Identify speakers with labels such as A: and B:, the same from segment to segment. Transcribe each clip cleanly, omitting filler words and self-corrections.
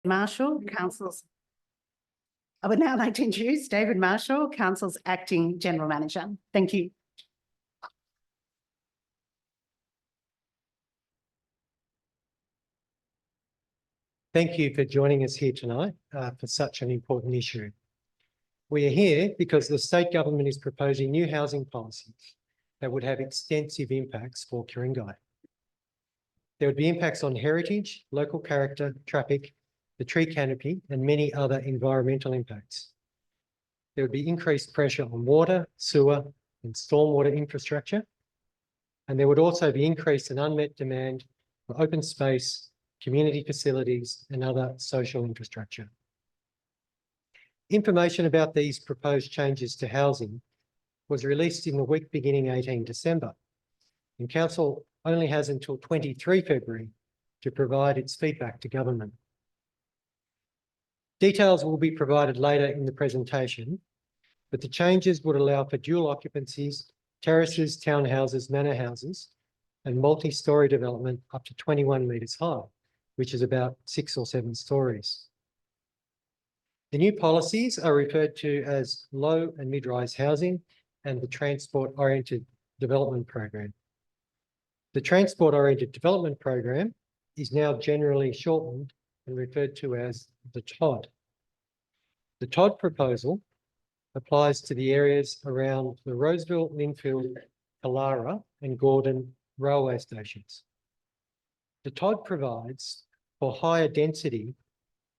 A: Marshall, Council's. I would now like to introduce David Marshall, Council's Acting General Manager. Thank you.
B: Thank you for joining us here tonight for such an important issue. We are here because the state government is proposing new housing policies that would have extensive impacts for Ku-ring-gai. There would be impacts on heritage, local character, traffic, the tree canopy, and many other environmental impacts. There would be increased pressure on water, sewer, and stormwater infrastructure. And there would also be increased and unmet demand for open space, community facilities, and other social infrastructure. Information about these proposed changes to housing was released in the week beginning 18 December, and Council only has until 23 February to provide its feedback to government. Details will be provided later in the presentation, but the changes would allow for dual occupancies, terraces, townhouses, manor houses, and multi-storey development up to 21 metres high, which is about 6 or 7 storeys. The new policies are referred to as low and mid-rise housing and the transport-oriented development program. The transport-oriented development program is now generally shortened and referred to as the TOD. The TOD proposal applies to the areas around the Roseville, Linfield, Kalara and Gordon railway stations. The TOD provides for higher density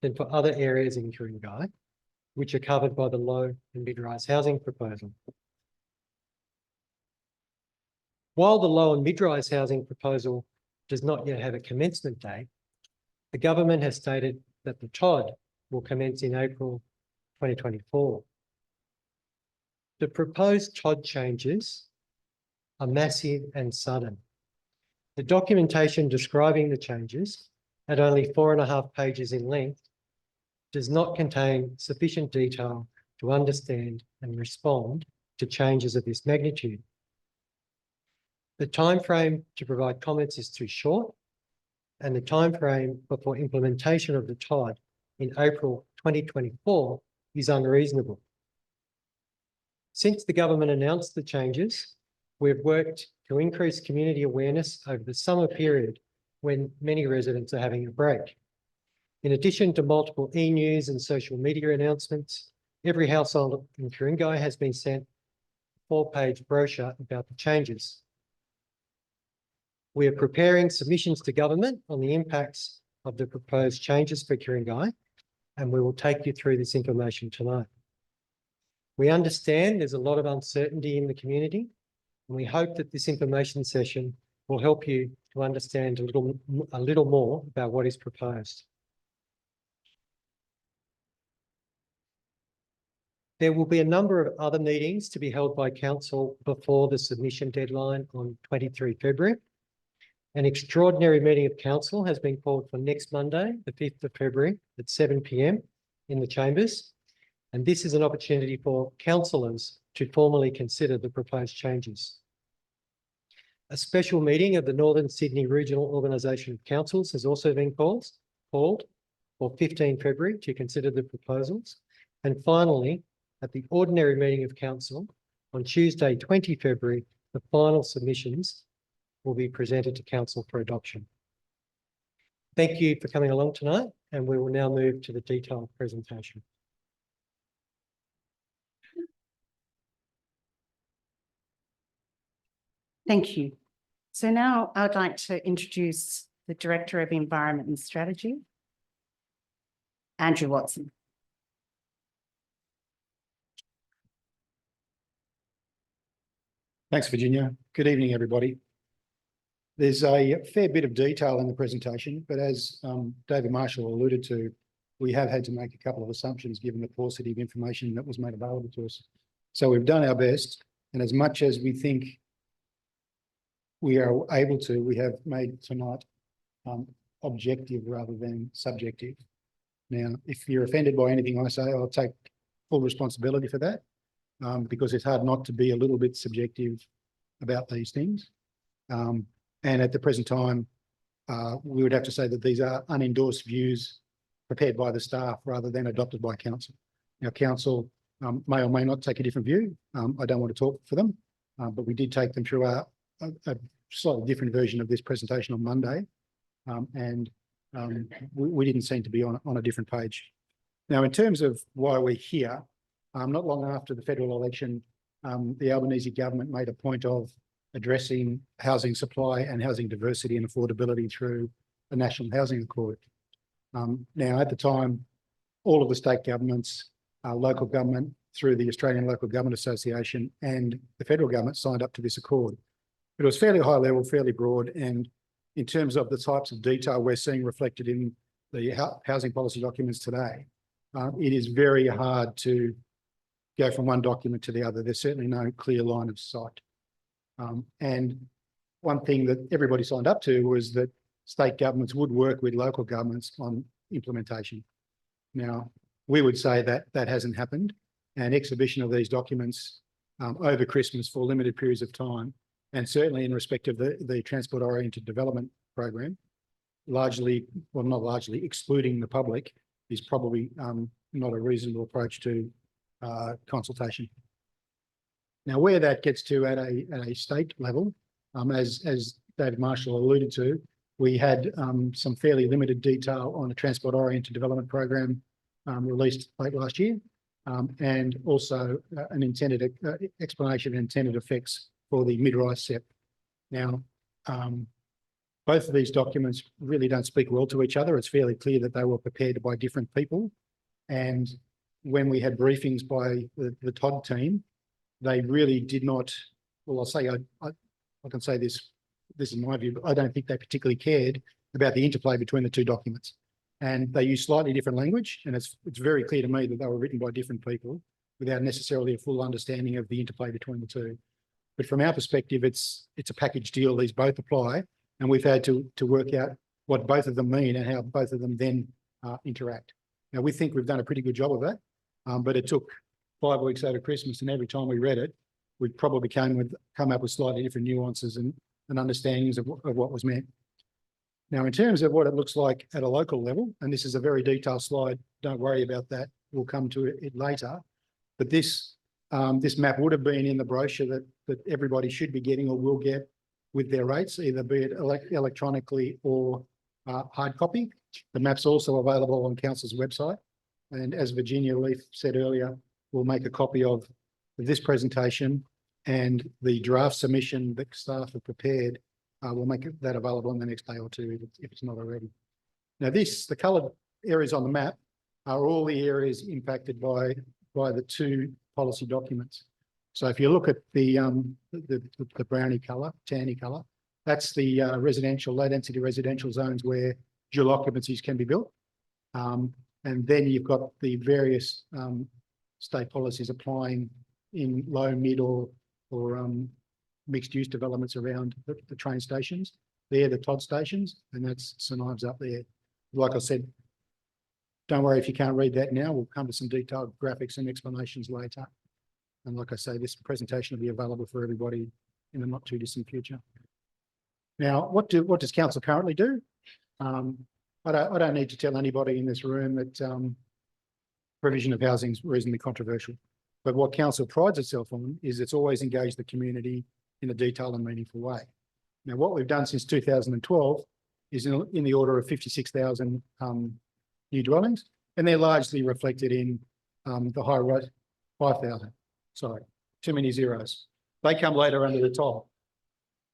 B: than for other areas in Ku-ring-gai, which are covered by the low and mid-rise housing proposal. While the low and mid-rise housing proposal does not yet have a commencement date, the government has stated that the TOD will commence in April 2024. The proposed TOD changes are massive and sudden. The documentation describing the changes, at only 4.5 pages in length, does not contain sufficient detail to understand and respond to changes of this magnitude. The timeframe to provide comments is too short, and the timeframe before implementation of the TOD in April 2024 is unreasonable. Since the government announced the changes, we've worked to increase community awareness over the summer period when many residents are having a break. In addition to multiple e-news and social media announcements, every household in Ku-ring-gai has been sent a 4-page brochure about the changes. We are preparing submissions to government on the impacts of the proposed changes for Ku-ring-gai, and we will take you through this information tonight. We understand there's a lot of uncertainty in the community, and we hope that this information session will help you to understand a little more about what is proposed. There will be a number of other meetings to be held by Council before the submission deadline on 23 February. An extraordinary meeting of Council has been called for next Monday, the 5th of February at 7 p.m. in the chambers. And this is an opportunity for councillors to formally consider the proposed changes. A special meeting of the Northern Sydney Regional Organisation of Councils has also been called for 15 February to consider the proposals. And finally, at the ordinary meeting of Council on Tuesday, 20 February, the final submissions will be presented to Council for adoption. Thank you for coming along tonight, and we will now move to the detailed presentation.
A: Thank you. So now I'd like to introduce the Director of Environment and Strategy, Andrew Watson.
C: Thanks, Virginia. Good evening, everybody. There's a fair bit of detail in the presentation, but as David Marshall alluded to, we have had to make a couple of assumptions given the paucity of information that was made available to us. So we've done our best, and as much as we think we are able to, we have made tonight objective rather than subjective. Now, if you're offended by anything I say, I'll take full responsibility for that, because it's hard not to be a little bit subjective about these things. And at the present time, we would have to say that these are unendorsed views prepared by the staff rather than adopted by council. Now, council may or may not take a different view. I don't want to talk for them, but we did take them through a slightly different version of this presentation on Monday. We didn't seem to be on a different page. Now, in terms of why we're here, not long after the federal election, the Albanese government made a point of addressing housing supply and housing diversity and affordability through the National Housing Accord. Now, at the time, all of the state governments, local government through the Australian Local Government Association and the federal government signed up to this accord. It was fairly high level, fairly broad, and in terms of the types of detail we're seeing reflected in the housing policy documents today, it is very hard to go from one document to the other. There's certainly no clear line of sight. And one thing that everybody signed up to was that state governments would work with local governments on implementation. Now, we would say that that hasn't happened, and exhibition of these documents over Christmas for limited periods of time, and certainly in respect of the transport-oriented development program, largely, well, not largely, excluding the public is probably not a reasonable approach to consultation. Now, where that gets to at a state level, as David Marshall alluded to, we had some fairly limited detail on a transport-oriented development program released late last year, and also an intended explanation of intended effects for the mid-rise SEP. Now, both of these documents really don't speak well to each other. It's fairly clear that they were prepared by different people. And when we had briefings by the Todd team, they really did not, well, I'll say, I can say this is my view, but I don't think they particularly cared about the interplay between the two documents. And they use slightly different language, and it's very clear to me that they were written by different people without necessarily a full understanding of the interplay between the two. But from our perspective, it's a package deal. These both apply, and we've had to work out what both of them mean and how both of them then interact. Now, we think we've done a pretty good job of that, but it took 5 weeks over Christmas, and every time we read it, we probably come up with slightly different nuances and understandings of what was meant. Now, in terms of what it looks like at a local level, and this is a very detailed slide, don't worry about that, we'll come to it later, but this map would have been in the brochure that everybody should be getting or will get with their rates, either be it electronically or hard copy. The map's also available on Council's website, and as Virginia Leaf said earlier, we'll make a copy of this presentation and the draft submission that staff have prepared. We'll make that available in the next day or two if it's not already. Now, the coloured areas on the map are all the areas impacted by the two policy documents. So if you look at the brownie colour, tanny colour, that's the residential, low density residential zones where dual occupancies can be built. And then you've got the various state policies applying in low, mid or mixed use developments around the train stations. They're the Todd stations, and that's St Ives up there. Like I said, don't worry if you can't read that now. We'll come to some detailed graphics and explanations later. And like I say, this presentation will be available for everybody in the not too distant future. Now, what does council currently do? I don't need to tell anybody in this room that provision of housing is reasonably controversial. But what council prides itself on is it's always engaged the community in a detailed and meaningful way. Now, what we've done since 2012 is in the order of 56,000 new dwellings, and they're largely reflected in the high rate 5,000. Sorry, too many zeros. They come later under the top.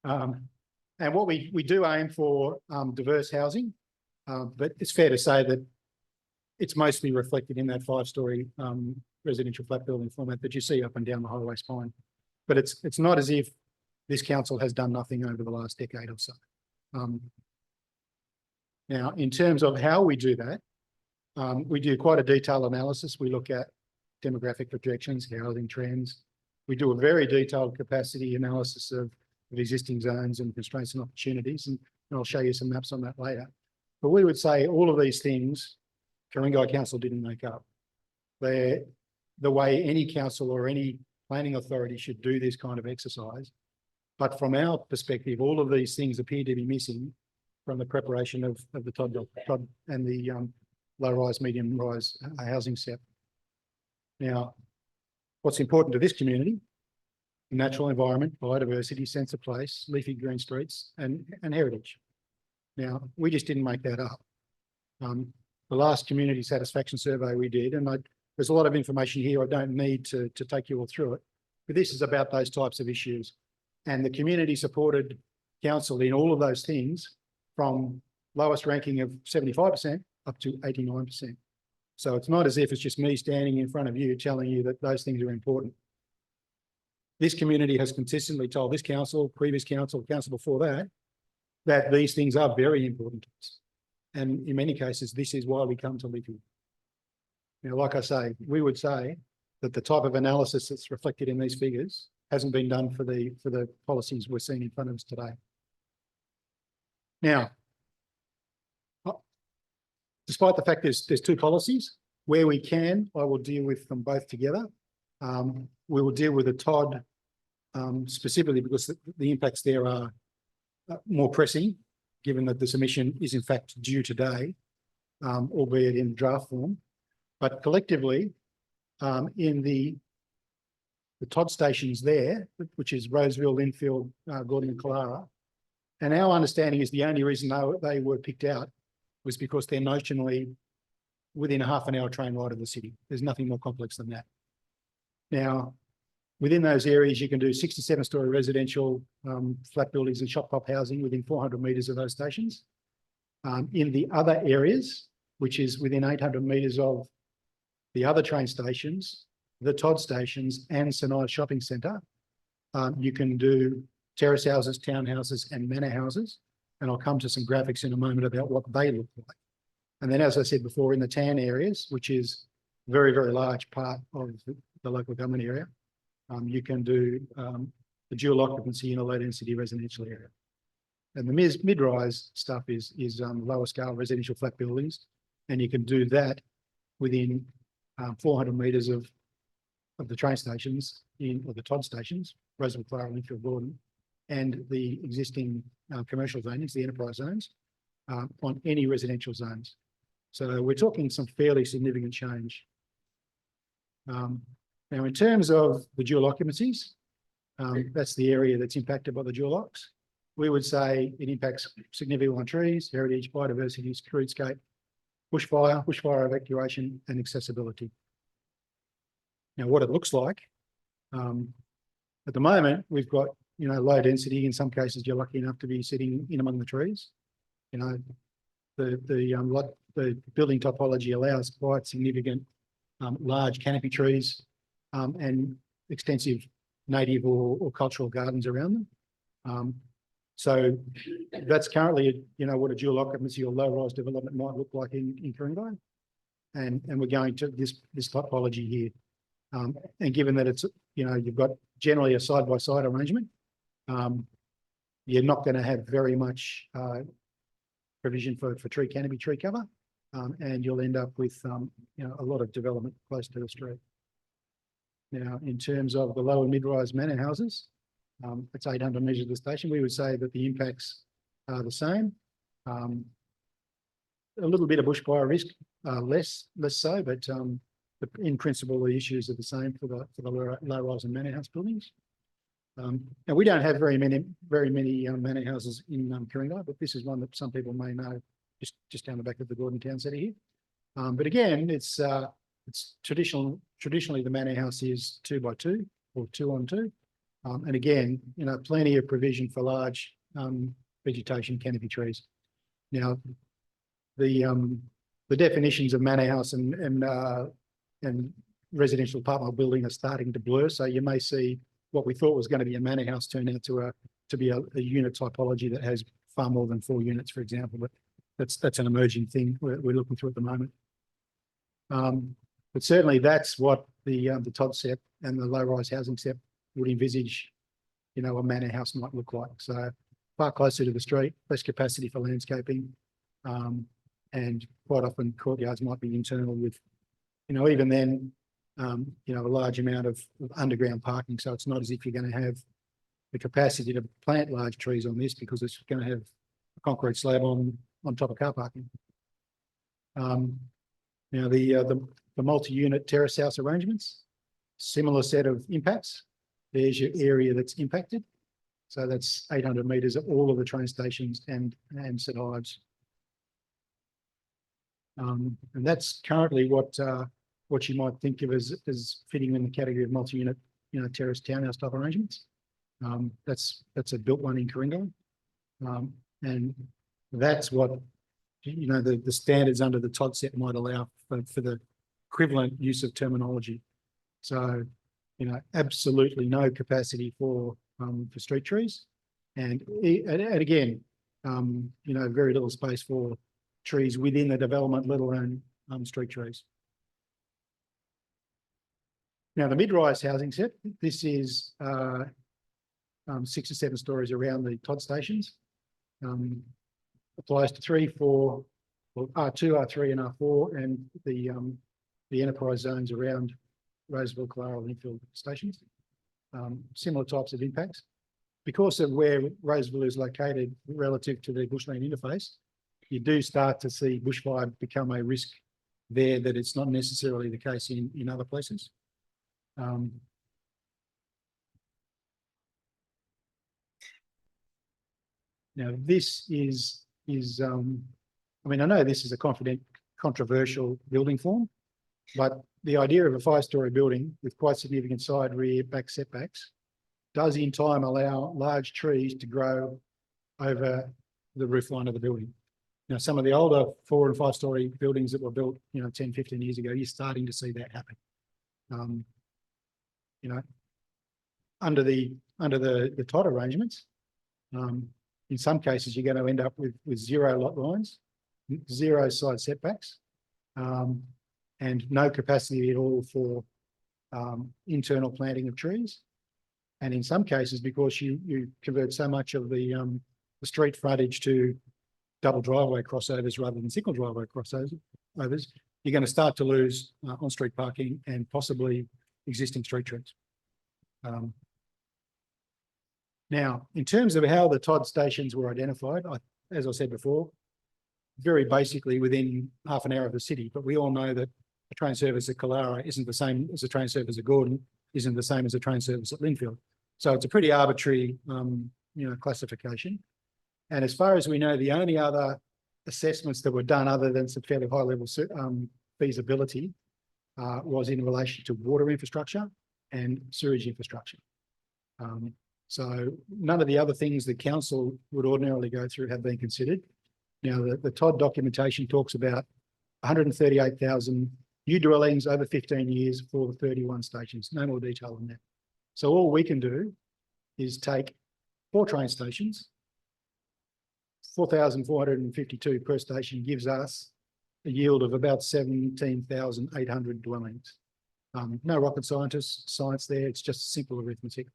C: And what we do aim for diverse housing, but it's fair to say that it's mostly reflected in that 5-storey residential flat building format that you see up and down the highway spine. But it's not as if this council has done nothing over the last decade or so. Now, in terms of how we do that, we do quite a detailed analysis. We look at demographic projections, housing trends. We do a very detailed capacity analysis of existing zones and constraints and opportunities, and I'll show you some maps on that later. But we would say all of these things, Ku-ring-gai Council didn't make up. They're the way any council or any planning authority should do this kind of exercise. But from our perspective, all of these things appear to be missing from the preparation of the Todd and the low-rise, medium-rise housing set. Now, what's important to this community? Natural environment, biodiversity, sense of place, leafy green streets, and heritage. Now, we just didn't make that up. The last community satisfaction survey we did, and there's a lot of information here. I don't need to take you all through it, but this is about those types of issues. And the community supported council in all of those things, from lowest ranking of 75% up to 89%. So it's not as if it's just me standing in front of you telling you that those things are important. This community has consistently told this council, previous council, council before that, that these things are very important to us. And in many cases, this is why we come to live here. Now, like I say, we would say that the type of analysis that's reflected in these figures hasn't been done for the policies we're seeing in front of us today. Now, despite the fact there's two policies, where we can, I will deal with them both together. We will deal with the TOD specifically because the impacts there are more pressing, given that the submission is in fact due today, albeit in draft form. But collectively, in the TOD stations there, which is Roseville, Linfield, Gordon and Clara, and our understanding is the only reason they were picked out was because they're notionally within a half an hour train ride of the city. There's nothing more complex than that. Now, within those areas, you can do 6 to 7 story residential flat buildings and shop top housing within 400 metres of those stations. In the other areas, which is within 800 metres of the other train stations, the TOD stations and Sinai Shopping Centre, you can do terrace houses, townhouses and manor houses. And I'll come to some graphics in a moment about what they look like. And then, as I said before, in the TAN areas, which is a very, very large part of the local government area, you can do the dual occupancy in a low density residential area. And the mid-rise stuff is lower scale residential flat buildings. And you can do that within 400 metres of the train stations or the TOD stations, Roseville, Clara, Linfield, Gordon, and the existing commercial zonings, the enterprise zones, on any residential zones. So we're talking some fairly significant change. Now, in terms of the dual occupancies, that's the area that's impacted by the dual occs. We would say it impacts significantly on trees, heritage, biodiversity, streetscape, bushfire evacuation, and accessibility. Now, what it looks like, at the moment, we've got, low density. In some cases, you're lucky enough to be sitting in among the trees. The building topology allows quite significant large canopy trees and extensive native or cultural gardens around them. So that's currently, what a dual occupancy or low-rise development might look like in Ku-ring-gai. And we're going to this topology here. And given that it's, you've got generally a side-by-side arrangement, you're not going to have very much provision for tree canopy, tree cover, and you'll end up with a lot of development close to the street. Now, in terms of the low and mid-rise manor houses, it's 800 metres of the station. We would say that the impacts are the same. A little bit of bushfire risk, less so, but in principle, the issues are the same for the low-rise and manor house buildings. Now, we don't have very many manor houses in Ku-ring-gai, but this is one that some people may know, just down the back of the Gordon Town Centre here. But again, it's traditionally the manor house is 2 by 2 or 2 on 2, and again, plenty of provision for large vegetation, canopy trees. Now, the definitions of manor house and residential apartment building are starting to blur, so you may see what we thought was going to be a manor house turn out to be a unit typology that has far more than 4 units, for example. But that's an emerging thing we're looking through at the moment. But certainly that's what the TOD SEP and the low-rise housing SEP would envisage, a manor house might look like. So far closer to the street, less capacity for landscaping, and quite often courtyards might be internal with, even then, a large amount of underground parking. So it's not as if you're going to have the capacity to plant large trees on this because it's going to have a concrete slab on top of car parking. Now, the multi-unit terrace house arrangements, similar set of impacts. There's your area that's impacted. So that's 800 metres at all of the train stations and St Ives. And that's currently what you might think of as fitting in the category of multi-unit, terrace townhouse type arrangements. That's a built one in Ku-ring-gai. And that's what, the standards under the TOD set might allow for the equivalent use of terminology. So, absolutely no capacity for street trees. And again, very little space for trees within the development, let alone street trees. Now, the mid-rise housing set, this is 6 or 7 stories around the TOD stations. Applies to 3, 4, well, R2, R3 and R4 and the enterprise zones around Roseville, Clara, Linfield stations. Similar types of impacts. Because of where Roseville is located relative to the bushland interface, you do start to see bushfire become a risk there that it's not necessarily the case in other places. Now, this is I mean, I know this is a controversial building form, but the idea of a 5-story building with quite significant side, rear, back setbacks does in time allow large trees to grow over the roof line of the building. Now, some of the older 4 and 5-story buildings that were built, 10, 15 years ago, you're starting to see that happen. Under the TOD arrangements, in some cases, you're going to end up with 0 lot lines, 0 side setbacks, and no capacity at all for internal planting of trees. And in some cases, because you convert so much of the street frontage to double driveway crossovers rather than single driveway crossovers, you're going to start to lose on-street parking and possibly existing street trees. Now, in terms of how the TOD stations were identified, as I said before, very basically within half an hour of the city, but we all know that a train service at Clara isn't the same as a train service at Gordon, isn't the same as a train service at Linfield. So it's a pretty arbitrary, classification. And as far as we know, the only other assessments that were done other than some fairly high level feasibility was in relation to water infrastructure and sewage infrastructure. So none of the other things the council would ordinarily go through have been considered. Now, the TOD documentation talks about 138,000 new dwellings over 15 years for 31 stations, no more detail than that. So all we can do is take 4 train stations, 4,452 per station gives us a yield of about 17,800 dwellings. No rocket science there, it's just simple arithmetic.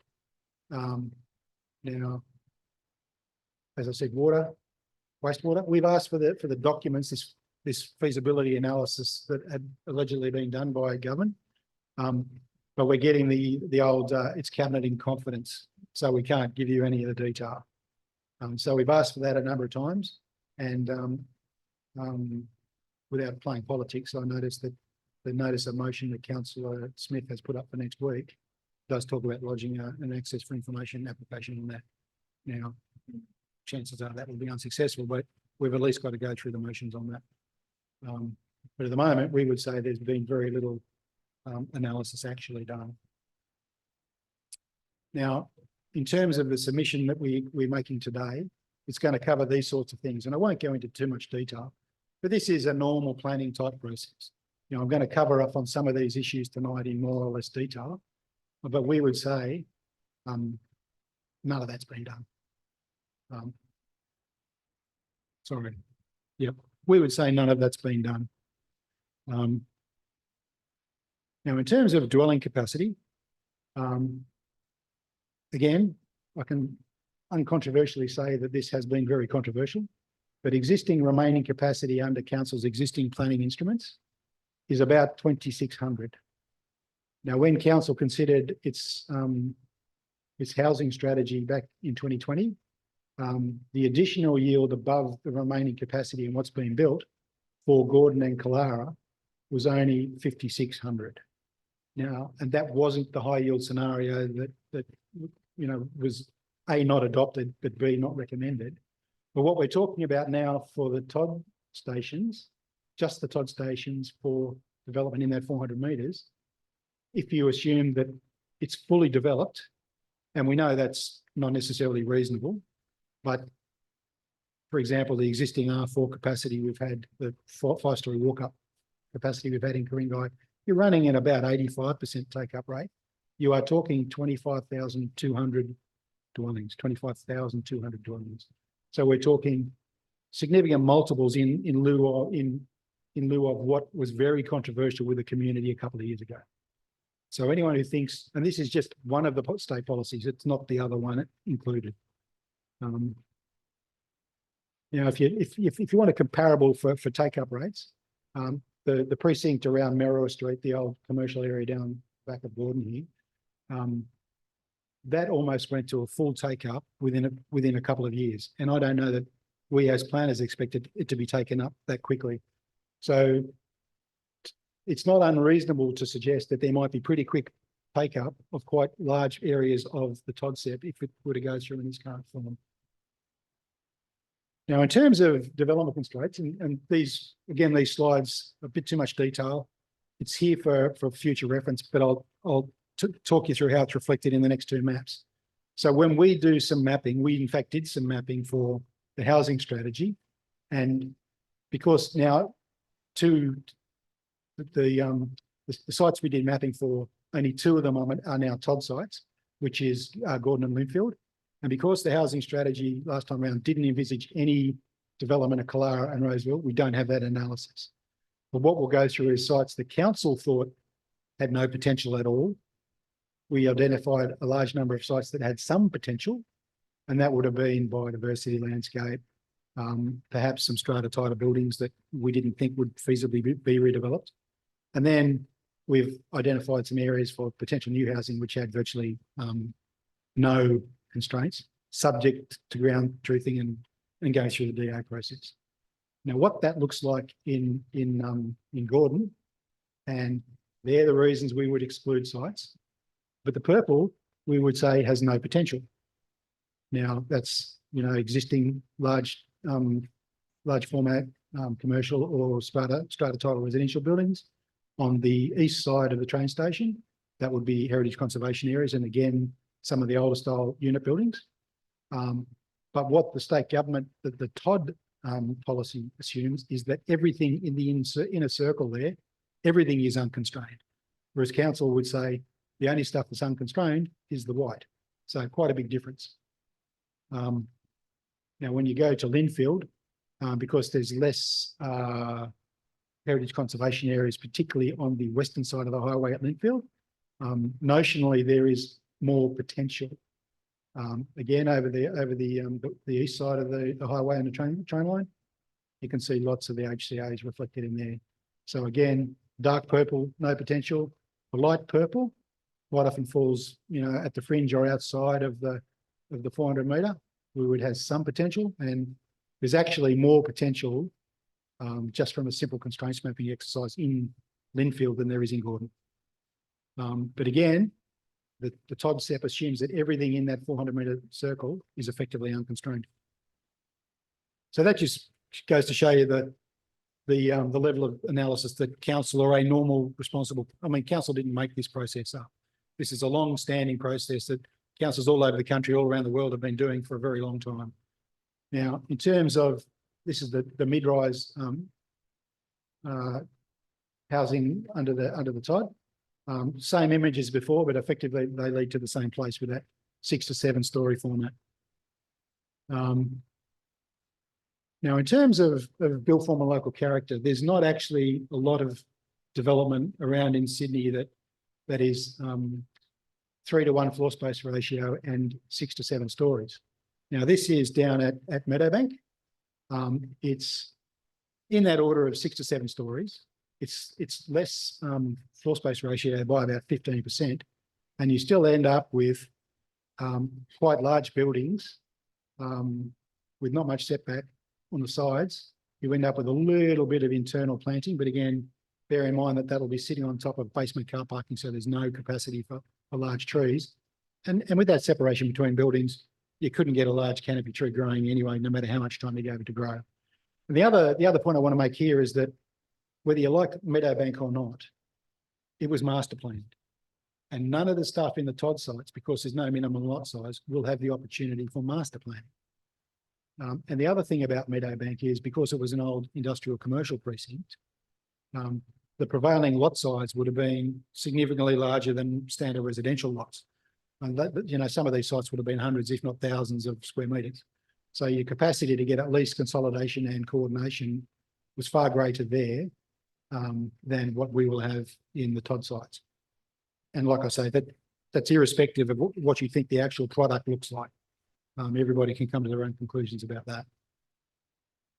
C: Now, as I said, water, wastewater, we've asked for the documents, this feasibility analysis that had allegedly been done by government. But we're getting the old, it's cabinet in confidence, so we can't give you any of the detail. So we've asked for that a number of times, and without playing politics, I noticed that the notice of motion that Councillor Smith has put up for next week does talk about lodging an access for information application on that. Now, chances are that will be unsuccessful, but we've at least got to go through the motions on that. But at the moment, we would say there's been very little analysis actually done. Now, in terms of the submission that we're making today, it's going to cover these sorts of things, and I won't go into too much detail, but this is a normal planning type process. I'm going to cover up on some of these issues tonight in more or less detail, but we would say none of that's been done. Sorry. Yep. We would say none of that's been done. Now, in terms of dwelling capacity, again, I can uncontroversially say that this has been very controversial, but existing remaining capacity under council's existing planning instruments is about 2,600. Now, when council considered its housing strategy back in 2020, the additional yield above the remaining capacity and what's been built for Gordon and Clara was only 5,600. Now, and that wasn't the high yield scenario that was A, not adopted, but B, not recommended. But what we're talking about now for the TOD stations, just the TOD stations for development in that 400 metres, if you assume that it's fully developed, and we know that's not necessarily reasonable, but for example, the existing R4 capacity we've had, the five-storey walk-up capacity we've had in Ku-ring-gai, you're running at about 85% take-up rate. You are talking 25,200 dwellings, 25,200 dwellings. So we're talking significant multiples in lieu of what was very controversial with the community a couple of years ago. So anyone who thinks, and this is just one of the state policies, it's not the other one included. If you want a comparable for take-up rates, the precinct around Merrill Street, the old commercial area down back of Gordon here, that almost went to a full take-up within a couple of years. And I don't know that we as planners expected it to be taken up that quickly. So it's not unreasonable to suggest that there might be pretty quick take-up of quite large areas of the TODCEP if it were to go through in its current form. Now, in terms of development constraints, and these, again, these slides, a bit too much detail. It's here for future reference, but I'll talk you through how it's reflected in the next two maps. So when we do some mapping, we in fact did some mapping for the housing strategy. And because now the sites we did mapping for, only two of them are now TOD sites, which is Gordon and Linfield. And because the housing strategy last time around didn't envisage any development of Killara and Roseville, we don't have that analysis. But what we'll go through is sites the council thought had no potential at all. We identified a large number of sites that had some potential, and that would have been biodiversity, landscape, perhaps some strata tighter buildings that we didn't think would feasibly be redeveloped. And then we've identified some areas for potential new housing which had virtually no constraints, subject to ground truthing and going through the DA process. Now, what that looks like in Gordon, and they're the reasons we would exclude sites, but the purple we would say has no potential. Now, that's existing large format commercial or strata title residential buildings. On the east side of the train station, that would be heritage conservation areas, and again, some of the older style unit buildings. But what the state government, the TOD policy assumes is that everything in the inner circle there, everything is unconstrained. Whereas council would say the only stuff that's unconstrained is the white. So quite a big difference. Now, when you go to Linfield, because there's less heritage conservation areas, particularly on the western side of the highway at Linfield, notionally there is more potential. Again, over the east side of the highway and the train line, you can see lots of the HCAs reflected in there. So again, dark purple, no potential. The light purple quite often falls, at the fringe or outside of the 400 metre. We would have some potential, and there's actually more potential just from a simple constraints mapping exercise in Linfield than there is in Gordon. But again, the TODCEP assumes that everything in that 400 metre circle is effectively unconstrained. So that just goes to show you that the level of analysis that council or a normal responsible, council didn't make this process up. This is a long-standing process that councils all over the country, all around the world have been doing for a very long time. Now, in terms of, this is the mid-rise housing under the TOD. Same image as before, but effectively they lead to the same place with that 6 to 7 story format. Now, in terms of built form and local character, there's not actually a lot of development around in Sydney that is 3 to 1 floor space ratio and 6 to 7 stories. Now, this is down at Meadowbank. It's in that order of 6 to 7 stories. It's less floor space ratio by about 15%, and you still end up with quite large buildings with not much setback on the sides. You end up with a little bit of internal planting, but again, bear in mind that that'll be sitting on top of basement car parking, so there's no capacity for large trees. And with that separation between buildings, you couldn't get a large canopy tree growing anyway, no matter how much time you gave it to grow. And the other point I want to make here is that whether you like Meadowbank or not, it was master planned. And none of the stuff in the Todd sites, because there's no minimum lot size, will have the opportunity for master planning. And the other thing about Meadowbank is because it was an old industrial commercial precinct, the prevailing lot size would have been significantly larger than standard residential lots. And that, some of these sites would have been hundreds, if not thousands of square metres. So your capacity to get at least consolidation and coordination was far greater there than what we will have in the Todd sites. And like I say, that's irrespective of what you think the actual product looks like. Everybody can come to their own conclusions about that.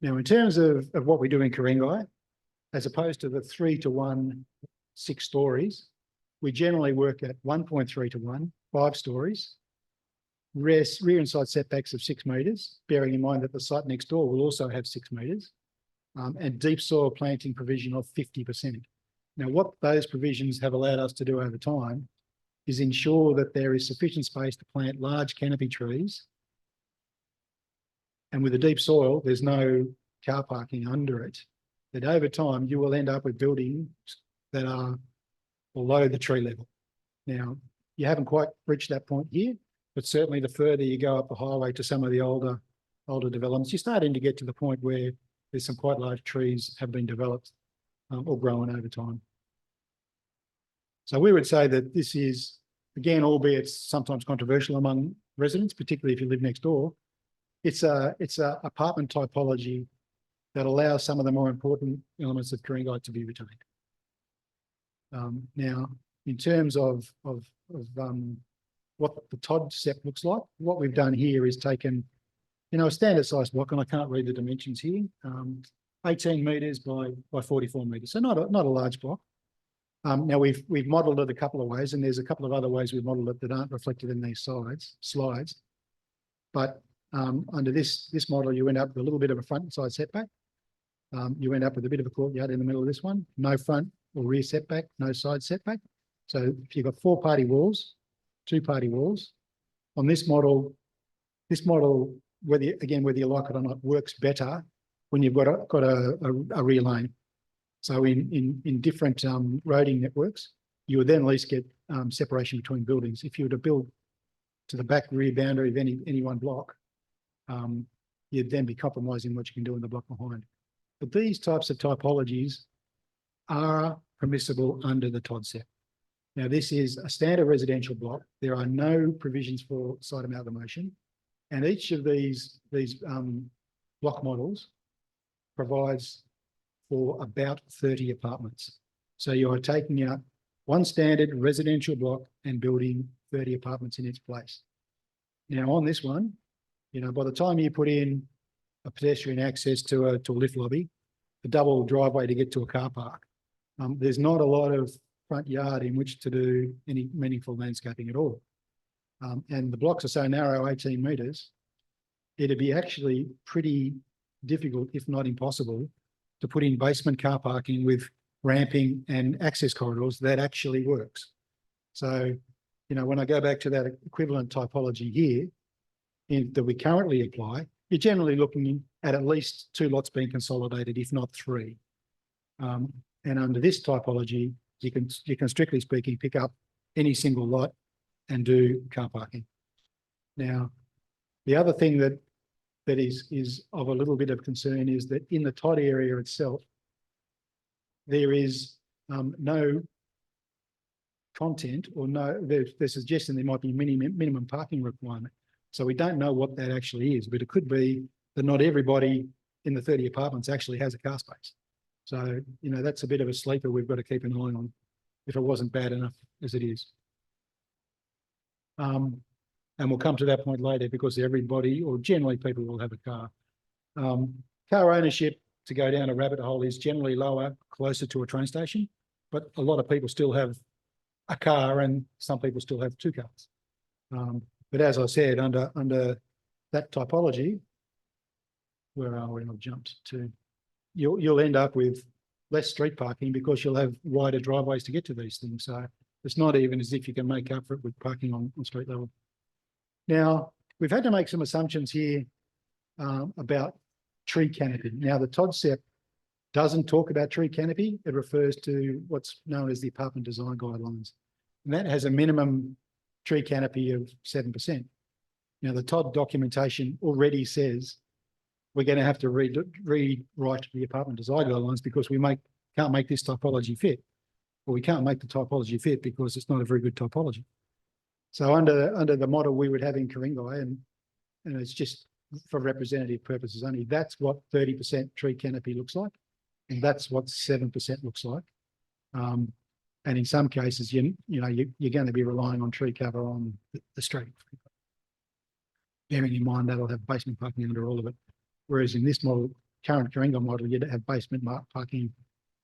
C: Now, in terms of what we do in Ku-ring-gai, as opposed to the 3:1, 6 stories, we generally work at 1.3:1, 5 stories, rear and side setbacks of 6 metres, bearing in mind that the site next door will also have 6 metres, and deep soil planting provision of 50%. Now, what those provisions have allowed us to do over time is ensure that there is sufficient space to plant large canopy trees. And with the deep soil, there's no car parking under it. That over time, you will end up with buildings that are below the tree level. Now, you haven't quite reached that point here, but certainly the further you go up the highway to some of the older developments, you're starting to get to the point where there's some quite large trees have been developed or grown over time. So we would say that this is, again, albeit sometimes controversial among residents, particularly if you live next door, it's a apartment typology that allows some of the more important elements of Ku-ring-gai to be retained. Now, in terms of what the Todd set looks like, what we've done here is taken, a standard size block, and I can't read the dimensions here, 18 metres by 44 metres, so not a large block. Now we've modelled it a couple of ways, and there's a couple of other ways we've modelled it that aren't reflected in these slides. But under this model, you end up with a little bit of a front and side setback. You end up with a bit of a courtyard in the middle of this one, no front or rear setback, no side setback. So if you've got 4 party walls, 2 party walls, on this model, whether you like it or not, works better when you've got a rear lane. So in different roading networks, you would then at least get separation between buildings. If you were to build to the back rear boundary of any one block, you'd then be compromising what you can do in the block behind. But these types of typologies are permissible under the Todd set. Now, this is a standard residential block. There are no provisions for site amalgamation, and each of these block models provides for about 30 apartments. So you are taking out one standard residential block and building 30 apartments in its place. Now, on this one, by the time you put in a pedestrian access to a lift lobby, a double driveway to get to a car park, there's not a lot of front yard in which to do any meaningful landscaping at all. And the blocks are so narrow, 18 metres, it'd be actually pretty difficult, if not impossible, to put in basement car parking with ramping and access corridors that actually works. So, when I go back to that equivalent typology here that we currently apply, you're generally looking at least 2 lots being consolidated, if not 3. And under this typology, you can strictly speaking pick up any single lot and do car parking. Now, the other thing that is of a little bit of concern is that in the Todd area itself, there is no content or they're suggesting there might be minimum parking requirement. So we don't know what that actually is, but it could be that not everybody in the 30 apartments actually has a car space. So, that's a bit of a sleeper we've got to keep an eye on if it wasn't bad enough as it is. And we'll come to that point later because everybody, or generally people, will have a car. Car ownership, to go down a rabbit hole, is generally lower, closer to a train station, but a lot of people still have a car and some people still have 2 cars. But as I said, under that typology, where are we? I've jumped to. You'll end up with less street parking because you'll have wider driveways to get to these things. So it's not even as if you can make up for it with parking on street level. Now, we've had to make some assumptions here about tree canopy. Now, the TODCEP doesn't talk about tree canopy. It refers to what's known as the apartment design guidelines. And that has a minimum tree canopy of 7%. Now, the TOD documentation already says we're going to have to rewrite the apartment design guidelines because we can't make this typology fit. Well, we can't make the typology fit because it's not a very good typology. So under the model we would have in Ku-ring-gai, and it's just for representative purposes only, that's what 30% tree canopy looks like, and that's what 7% looks like. And in some cases, you're going to be relying on tree cover on the street. Bearing in mind that'll have basement parking under all of it. Whereas in this model, current Ku-ring-gai model, you'd have basement parking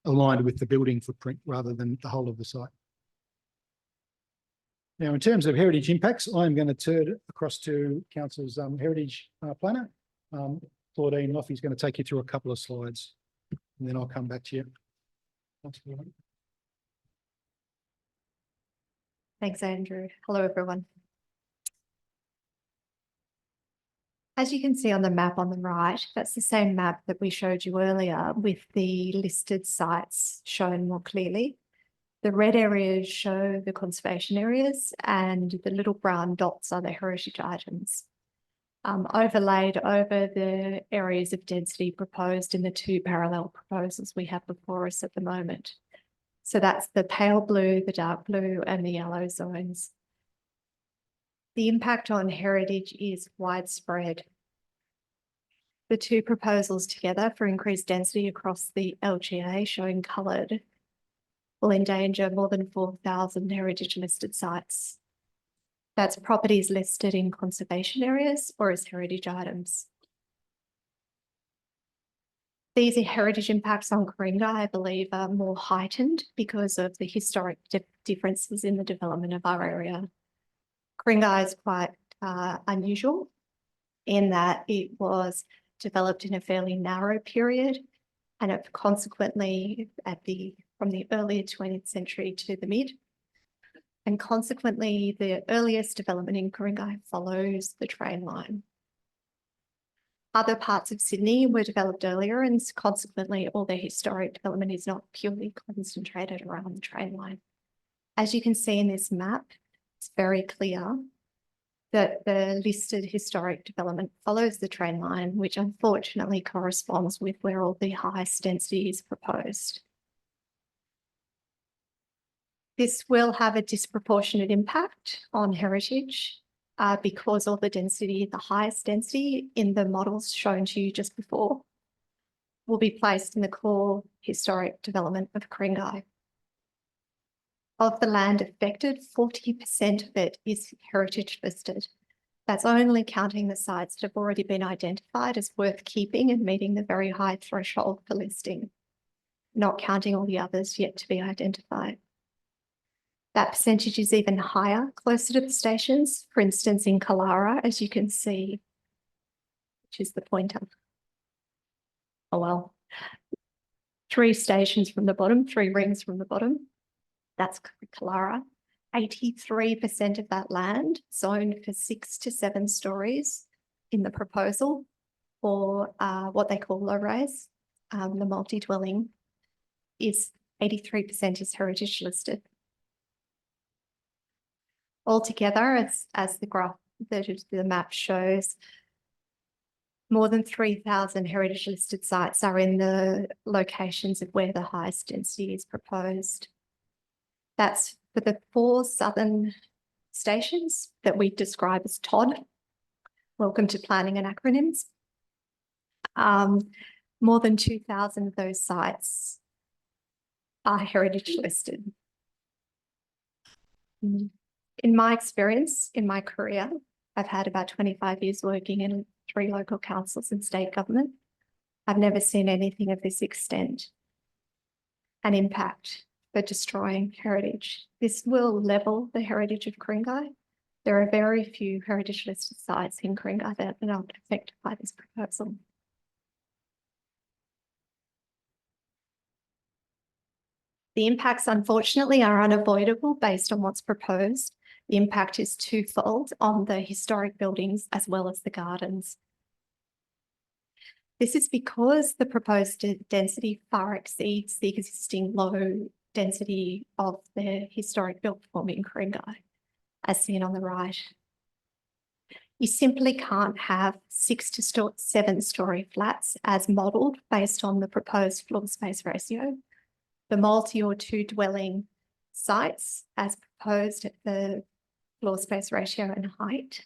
C: aligned with the building footprint rather than the whole of the site. Now, in terms of heritage impacts, I'm going to turn across to Council's heritage planner. Claudine Loffy's going to take you through a couple of slides, and then I'll come back to you.
D: Thanks, Andrew. Hello, everyone. As you can see on the map on the right, that's the same map that we showed you earlier with the listed sites shown more clearly. The red areas show the conservation areas and the little brown dots are the heritage items. Overlaid over the areas of density proposed in the two parallel proposals we have before us at the moment. So that's the pale blue, the dark blue, and the yellow zones. The impact on heritage is widespread. The two proposals together for increased density across the LGA, shown coloured, will endanger more than 4,000 heritage listed sites. That's properties listed in conservation areas or as heritage items. These heritage impacts on Ku-ring-gai, I believe, are more heightened because of the historic differences in the development of our area. Ku-ring-gai is quite unusual in that it was developed in a fairly narrow period, and it consequently from the earlier 20th century to the mid. And consequently, the earliest development in Ku-ring-gai follows the train line. Other parts of Sydney were developed earlier, and consequently, all their historic development is not purely concentrated around the train line. As you can see in this map, it's very clear that the listed historic development follows the train line, which unfortunately corresponds with where all the highest density is proposed. This will have a disproportionate impact on heritage because all the density, the highest density in the models shown to you just before, will be placed in the core historic development of Ku-ring-gai. Of the land affected, 40% of it is heritage listed. That's only counting the sites that have already been identified as worth keeping and meeting the very high threshold for listing, not counting all the others yet to be identified. That percentage is even higher closer to the stations, for instance, in Kalara, as you can see, which is the pointer. Oh, well, 3 stations from the bottom, 3 rings from the bottom. That's Kalara. 83% of that land zoned for 6 to 7 stories in the proposal, or what they call low rise, the multi-dwelling, is 83% is heritage listed. Altogether, as the graph, the map shows, more than 3,000 heritage listed sites are in the locations of where the highest density is proposed. That's for the 4 southern stations that we describe as TOD. Welcome to planning and acronyms. More than 2,000 of those sites are heritage listed. In my experience, in my career, I've had about 25 years working in 3 local councils and state government. I've never seen anything of this extent and impact for destroying heritage. This will level the heritage of Ku-ring-gai. There are very few heritage listed sites in Ku-ring-gai that are not affected by this proposal. The impacts, unfortunately, are unavoidable based on what's proposed. The impact is twofold on the historic buildings as well as the gardens. This is because the proposed density far exceeds the existing low density of the historic built form in Ku-ring-gai, as seen on the right. You simply can't have 6 to 7-story flats as modelled based on the proposed floor space ratio. The multi or 2 dwelling sites as proposed at the floor space ratio and height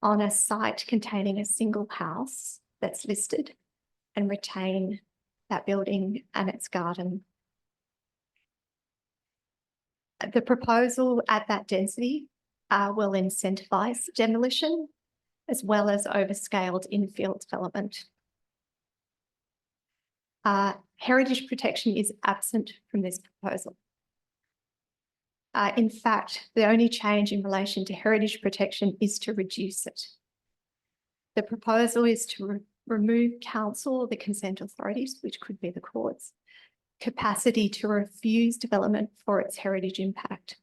D: on a site containing a single house that's listed and retain that building and its garden. The proposal at that density will incentivise demolition as well as overscaled infill development. Heritage protection is absent from this proposal. In fact, the only change in relation to heritage protection is to reduce it. The proposal is to remove council or the consent authorities, which could be the courts, capacity to refuse development for its heritage impact.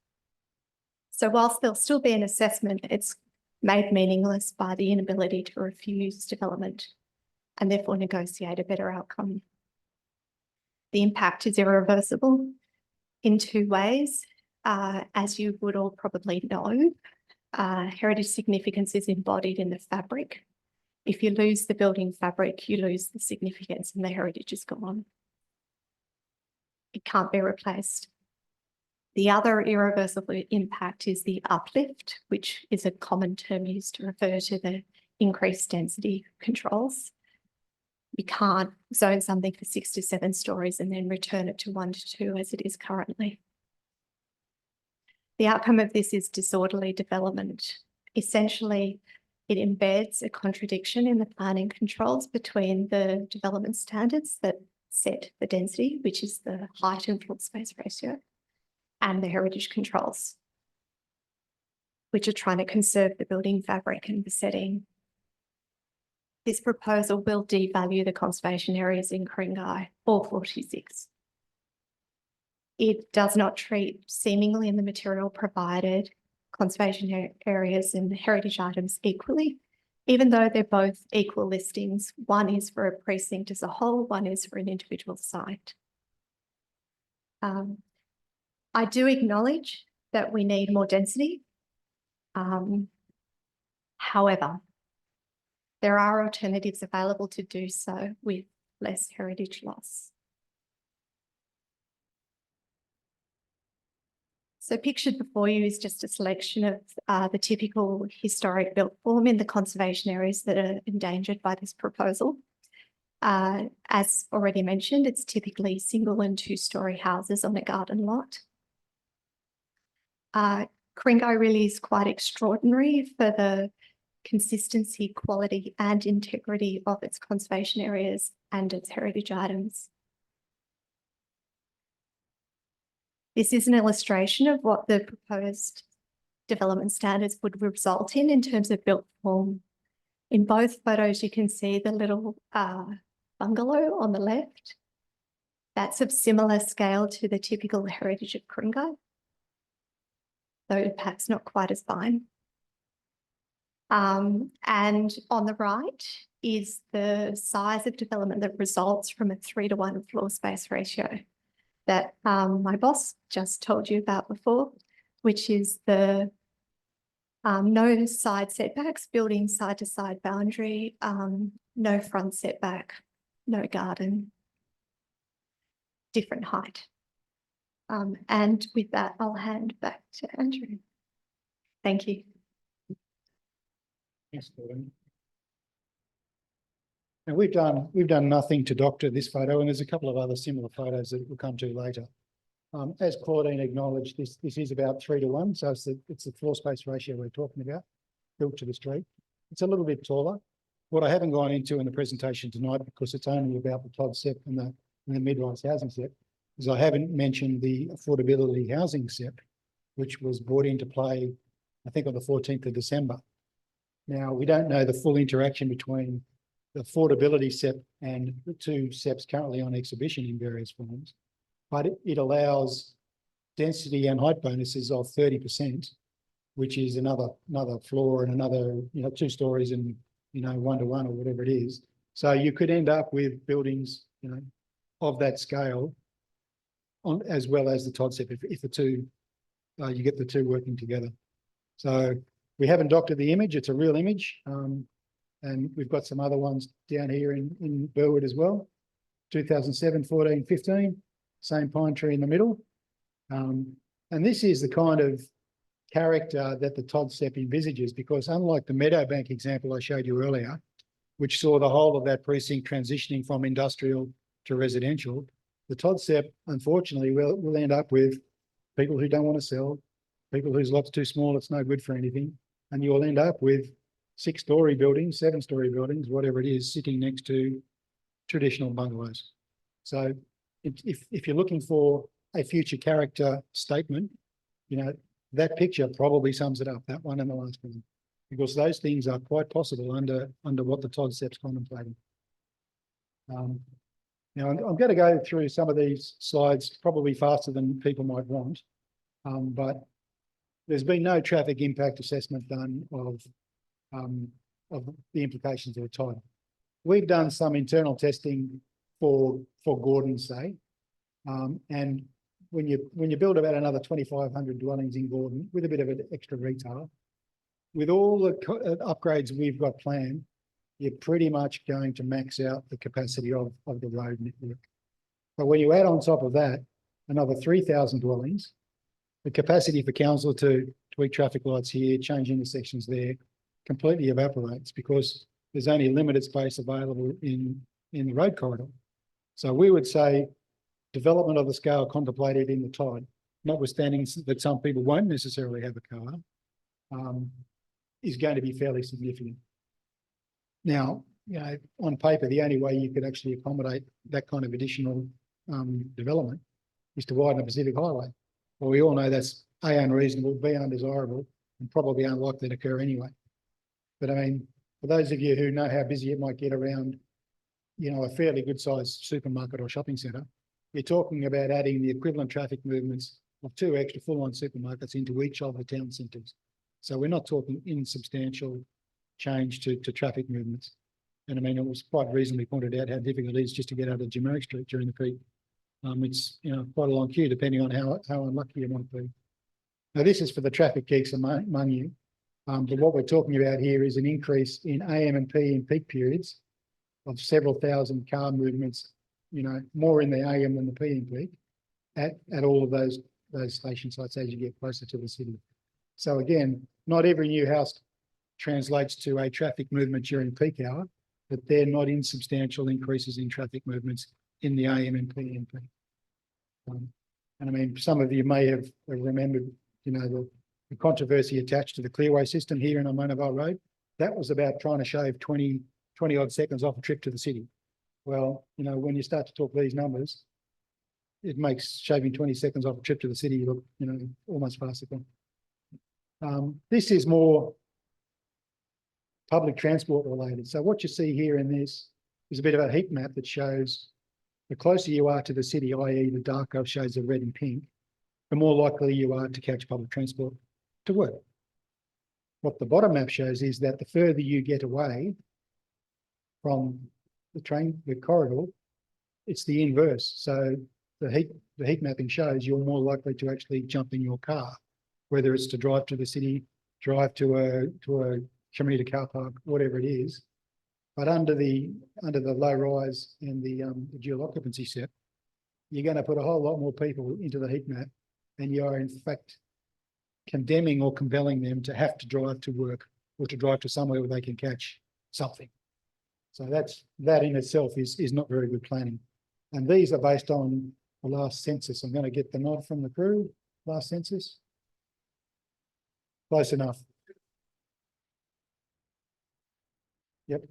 D: So whilst there'll still be an assessment, it's made meaningless by the inability to refuse development and therefore negotiate a better outcome. The impact is irreversible in 2 ways. As you would all probably know, heritage significance is embodied in the fabric. If you lose the building fabric, you lose the significance and the heritage is gone. It can't be replaced. The other irreversible impact is the uplift, which is a common term used to refer to the increased density controls. You can't zone something for 6 to 7 stories and then return it to 1 to 2 as it is currently. The outcome of this is disorderly development. Essentially, it embeds a contradiction in the planning controls between the development standards that set the density, which is the height and floor space ratio, and the heritage controls, which are trying to conserve the building fabric and the setting. This proposal will devalue the conservation areas in Ku-ring-gai, all 46. It does not treat seemingly in the material provided conservation areas and heritage items equally, even though they're both equal listings. One is for a precinct as a whole, one is for an individual site. I do acknowledge that we need more density. However, there are alternatives available to do so with less heritage loss. So pictured before you is just a selection of the typical historic built form in the conservation areas that are endangered by this proposal. As already mentioned, it's typically 1 and 2-story houses on a garden lot. Ku-ring-gai really is quite extraordinary for the consistency, quality and integrity of its conservation areas and its heritage items. This is an illustration of what the proposed development standards would result in terms of built form. In both photos, you can see the little bungalow on the left. That's of similar scale to the typical heritage of Ku-ring-gai, though perhaps not quite as fine. And on the right is the size of development that results from a 3:1 floor space ratio that my boss just told you about before, which is the no side setbacks, building side to side boundary, no front setback, no garden, different height. And with that, I'll hand back to Andrew. Thank you.
C: Thanks, Claudine. Now we've done nothing to doctor this photo, and there's a couple of other similar photos that we'll come to later. As Claudine acknowledged, this is about 3:1, so it's the floor space ratio we're talking about, built to the street. It's a little bit taller. What I haven't gone into in the presentation tonight, because it's only about the Todd SEP and the mid-rise housing SEP, is I haven't mentioned the affordability housing SEP, which was brought into play, I think, on the 14th of December. Now, we don't know the full interaction between the affordability SEP and the 2 SEPs currently on exhibition in various forms. but it allows density and height bonuses of 30%, which is another floor and another, 2 stories and, 1-to-1 or whatever it is. So you could end up with buildings, of that scale as well as the TODSEP if the two, you get the two working together. So we haven't doctored the image, it's a real image. And we've got some other ones down here in Burwood as well. 2007, 14, 15, same pine tree in the middle. And this is the kind of character that the TODSEP envisages, because unlike the Meadowbank example I showed you earlier, which saw the whole of that precinct transitioning from industrial to residential, the TODSEP, unfortunately, will end up with people who don't want to sell, people whose lot's too small, it's no good for anything, and you'll end up with 6-story buildings, 7-story buildings, whatever it is, sitting next to traditional bungalows. So if you're looking for a future character statement, that picture probably sums it up, that one and the last one, because those things are quite possible under what the TODSEP's contemplating. Now, I'm going to go through some of these slides probably faster than people might want, but there's been no traffic impact assessment done of the implications of the TOD. We've done some internal testing for Gordon's sake, and when you build about another 2,500 dwellings in Gordon with a bit of an extra retail, with all the upgrades we've got planned, you're pretty much going to max out the capacity of the road network. But when you add on top of that another 3,000 dwellings, the capacity for council to tweak traffic lights here, change intersections there, completely evaporates, because there's only limited space available in the road corridor. So we would say development of the scale contemplated in the TOD, notwithstanding that some people won't necessarily have a car, is going to be fairly significant. Now, on paper, the only way you could actually accommodate that kind of additional development is to widen the Pacific Highway. Well, we all know that's A, unreasonable, B, undesirable, and probably unlikely to occur anyway. But I mean, for those of you who know how busy it might get around, a fairly good sized supermarket or shopping centre, you're talking about adding the equivalent traffic movements of 2 extra full-on supermarkets into each of the town centres. So we're not talking insubstantial change to traffic movements. And I mean, it was quite reasonably pointed out how difficult it is just to get out of Generic Street during the peak. It's quite a long queue depending on how unlucky you might be. Now this is for the traffic geeks among you. But what we're talking about here is an increase in AM and PM peak periods of several thousand car movements, more in the AM than the PM peak at all of those station sites as you get closer to the city. So again, not every new house translates to a traffic movement during peak hour, but they're not insubstantial increases in traffic movements in the AM and PM peak. And I mean, some of you may have remembered, the controversy attached to the clearway system here in Monavale Road. That was about trying to shave 20 odd seconds off a trip to the city. Well, when you start to talk these numbers, it makes shaving 20 seconds off a trip to the city look, almost farcical. This is more public transport related. So what you see here in this is a bit of a heat map that shows the closer you are to the city, i.e. the darker shades of red and pink, the more likely you are to catch public transport to work. What the bottom map shows is that the further you get away from the corridor, it's the inverse. So the heat mapping shows you're more likely to actually jump in your car, whether it's to drive to the city, drive to a commuter car park, whatever it is. But under the low rise and the dual occupancy set, you're going to put a whole lot more people into the heat map, and you are in fact condemning or compelling them to have to drive to work or to drive to somewhere where they can catch something. So that in itself is not very good planning. And these are based on the last census. I'm going to get the nod from the crew. Last census. Close enough. Yep.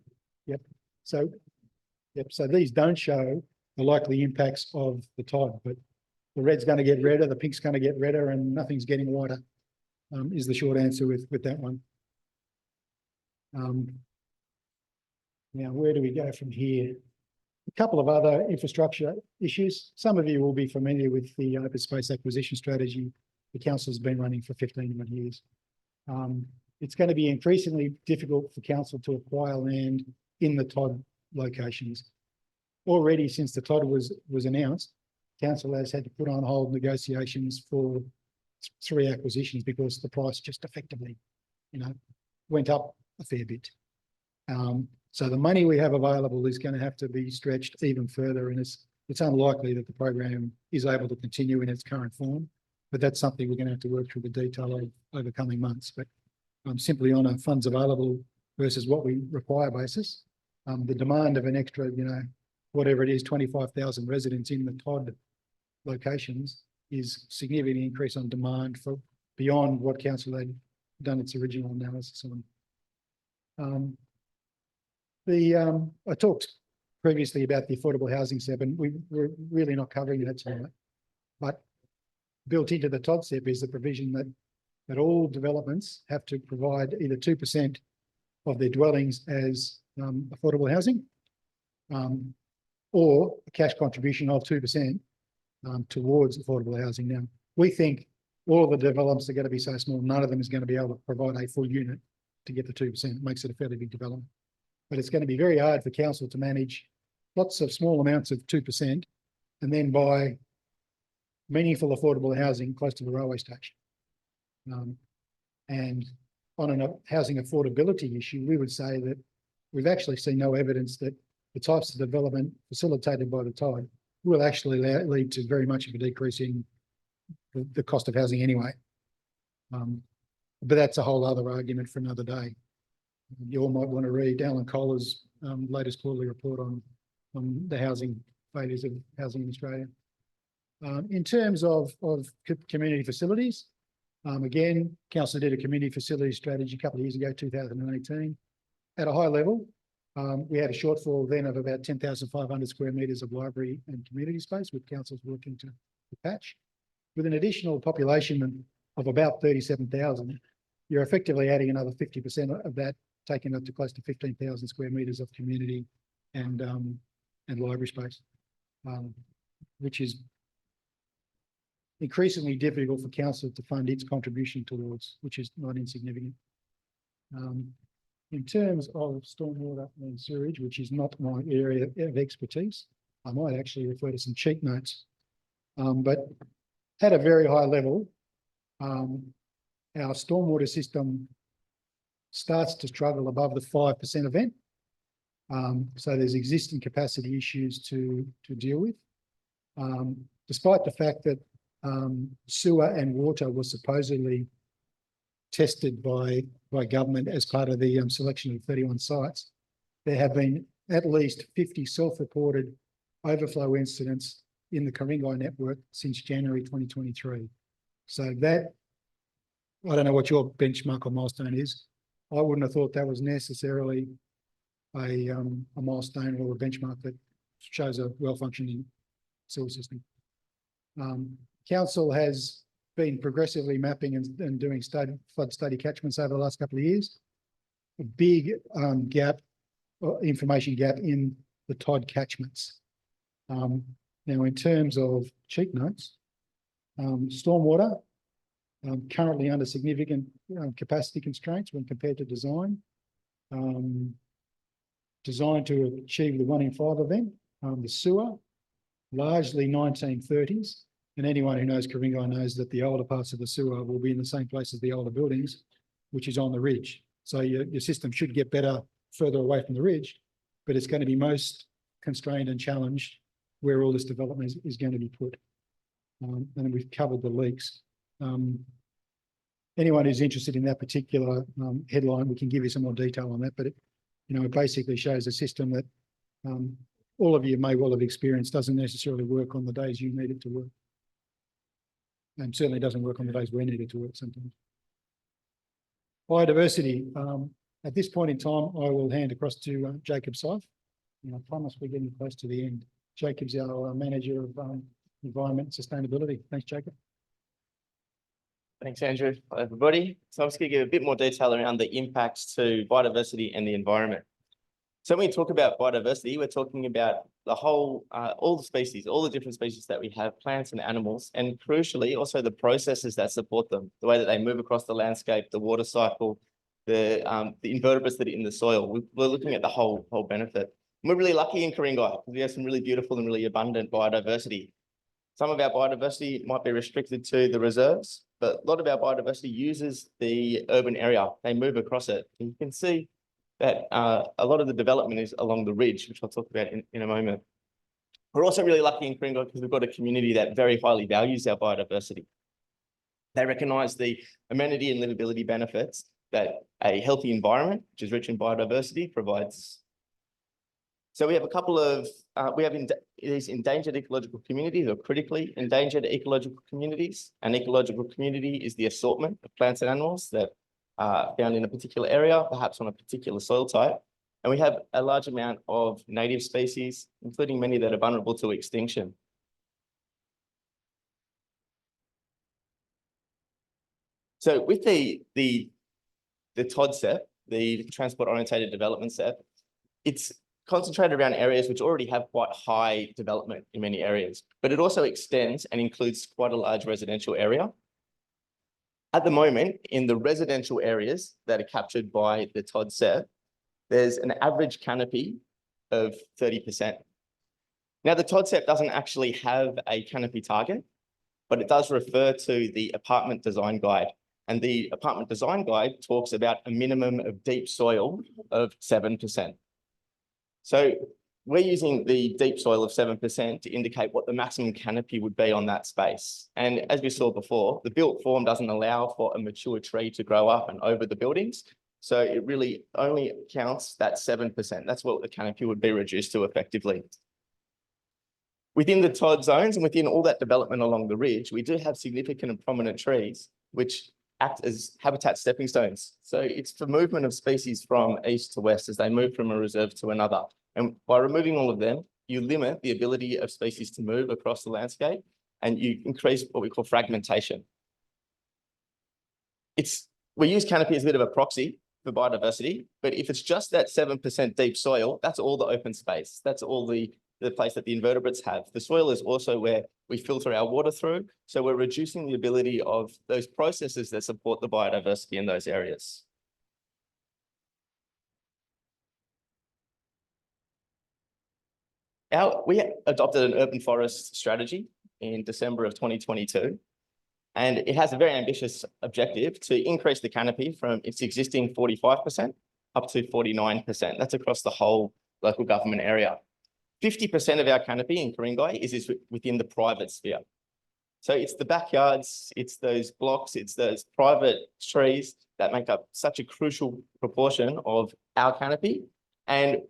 C: So these don't show the likely impacts of the TOD, but the red's going to get redder, the pink's going to get redder, and nothing's getting whiter, is the short answer with that one. Now, where do we go from here? A couple of other infrastructure issues. Some of you will be familiar with the open space acquisition strategy the council's been running for 15 odd years. It's going to be increasingly difficult for council to acquire land in the TOD locations. Already since the TOD was announced, council has had to put on hold negotiations for 3 acquisitions because the price just effectively, went up a fair bit. So the money we have available is going to have to be stretched even further, and it's unlikely that the program is able to continue in its current form. But that's something we're going to have to work through the detail of over coming months. But simply on a funds available versus what we require basis, the demand of an extra, whatever it is, 25,000 residents in the TOD locations is significantly increase on demand for beyond what council had done its original analysis on. I talked previously about the affordable housing SEP, and we're really not covering that tonight. But built into the TOD SEP is the provision that all developments have to provide either 2% of their dwellings as affordable housing, or a cash contribution of 2% towards affordable housing. Now, we think all of the developments are going to be so small, none of them is going to be able to provide a full unit to get the 2%. It makes it a fairly big development. But it's going to be very hard for council to manage lots of small amounts of 2% and then buy meaningful affordable housing close to the railway station. And on a housing affordability issue, we would say that we've actually seen no evidence that the types of development facilitated by the TOD will actually lead to very much of a decrease in the cost of housing anyway. But that's a whole other argument for another day. You all might want to read Alan Kohler's latest quarterly report on the housing failures of housing in Australia. In terms of community facilities, again, council did a community facility strategy a couple of years ago, 2018. At a high level, we had a shortfall then of about 10,500 square metres of library and community space, with councils working to patch. With an additional population of about 37,000, you're effectively adding another 50% of that, taking up to close to 15,000 square metres of community and library space, which is increasingly difficult for council to fund its contribution towards, which is not insignificant. In terms of stormwater and sewage, which is not my area of expertise, I might actually refer to some cheat notes. But at a very high level, our stormwater system starts to struggle above the 5% event. So there's existing capacity issues to deal with. Despite the fact that sewer and water was supposedly tested by government as part of the selection of 31 sites, there have been at least 50 self-reported overflow incidents in the Ku-ring-gai network since January 2023. So that, I don't know what your benchmark or milestone is. I wouldn't have thought that was necessarily a milestone or a benchmark that shows a well-functioning sewer system. Council has been progressively mapping and doing flood study catchments over the last couple of years. A big information gap in the TOD catchments. Now, in terms of cheat notes, stormwater currently under significant capacity constraints when compared to design. Designed to achieve the 1 in 5 event. The sewer, largely 1930s. And anyone who knows Ku-ring-gai knows that the older parts of the sewer will be in the same place as the older buildings, which is on the ridge. So your system should get better further away from the ridge, but it's going to be most constrained and challenged where all this development is going to be put. And we've covered the leaks. Anyone who's interested in that particular headline, we can give you some more detail on that, but it basically shows a system that all of you may well have experienced doesn't necessarily work on the days you need it to work. And certainly doesn't work on the days we need it to work sometimes. Biodiversity. At this point in time, I will hand across to Jacob Seif. I promise we're getting close to the end. Jacob's our Manager of Environment and Sustainability. Thanks, Jacob.
E: Thanks, Andrew. Hi, everybody. So I'm just going to give a bit more detail around the impacts to biodiversity and the environment. So when we talk about biodiversity, we're talking about the whole, all the species, all the different species that we have, plants and animals, and crucially also the processes that support them, the way that they move across the landscape, the water cycle, the invertebrates that are in the soil. We're looking at the whole benefit. We're really lucky in Ku-ring-gai because we have some really beautiful and really abundant biodiversity. Some of our biodiversity might be restricted to the reserves, but a lot of our biodiversity uses the urban area. They move across it. And you can see that a lot of the development is along the ridge, which I'll talk about in a moment. We're also really lucky in Ku-ring-gai because we've got a community that very highly values our biodiversity. They recognise the amenity and livability benefits that a healthy environment, which is rich in biodiversity, provides. So we have a couple of, these endangered ecological communities or critically endangered ecological communities. An ecological community is the assortment of plants and animals that are found in a particular area, perhaps on a particular soil type. And we have a large amount of native species, including many that are vulnerable to extinction. So with the TOD set, the transport orientated development set, it's concentrated around areas which already have quite high development in many areas, but it also extends and includes quite a large residential area. At the moment, in the residential areas that are captured by the TOD set, there's an average canopy of 30%. Now, the TOD set doesn't actually have a canopy target, but it does refer to the apartment design guide. And the apartment design guide talks about a minimum of deep soil of 7%. So we're using the deep soil of 7% to indicate what the maximum canopy would be on that space. And as we saw before, the built form doesn't allow for a mature tree to grow up and over the buildings. So it really only counts that 7%. That's what the canopy would be reduced to effectively. Within the TOD zones and within all that development along the ridge, we do have significant and prominent trees, which act as habitat stepping stones. So it's for movement of species from east to west as they move from a reserve to another. And by removing all of them, you limit the ability of species to move across the landscape and you increase what we call fragmentation. We use canopy as a bit of a proxy for biodiversity, but if it's just that 7% deep soil, that's all the open space. That's all the place that the invertebrates have. The soil is also where we filter our water through. So we're reducing the ability of those processes that support the biodiversity in those areas. We adopted an urban forest strategy in December of 2022, and it has a very ambitious objective to increase the canopy from its existing 45% up to 49%. That's across the whole local government area. 50% of our canopy in Ku-ring-gai is within the private sphere. So it's the backyards, it's those blocks, it's those private trees that make up such a crucial proportion of our canopy. And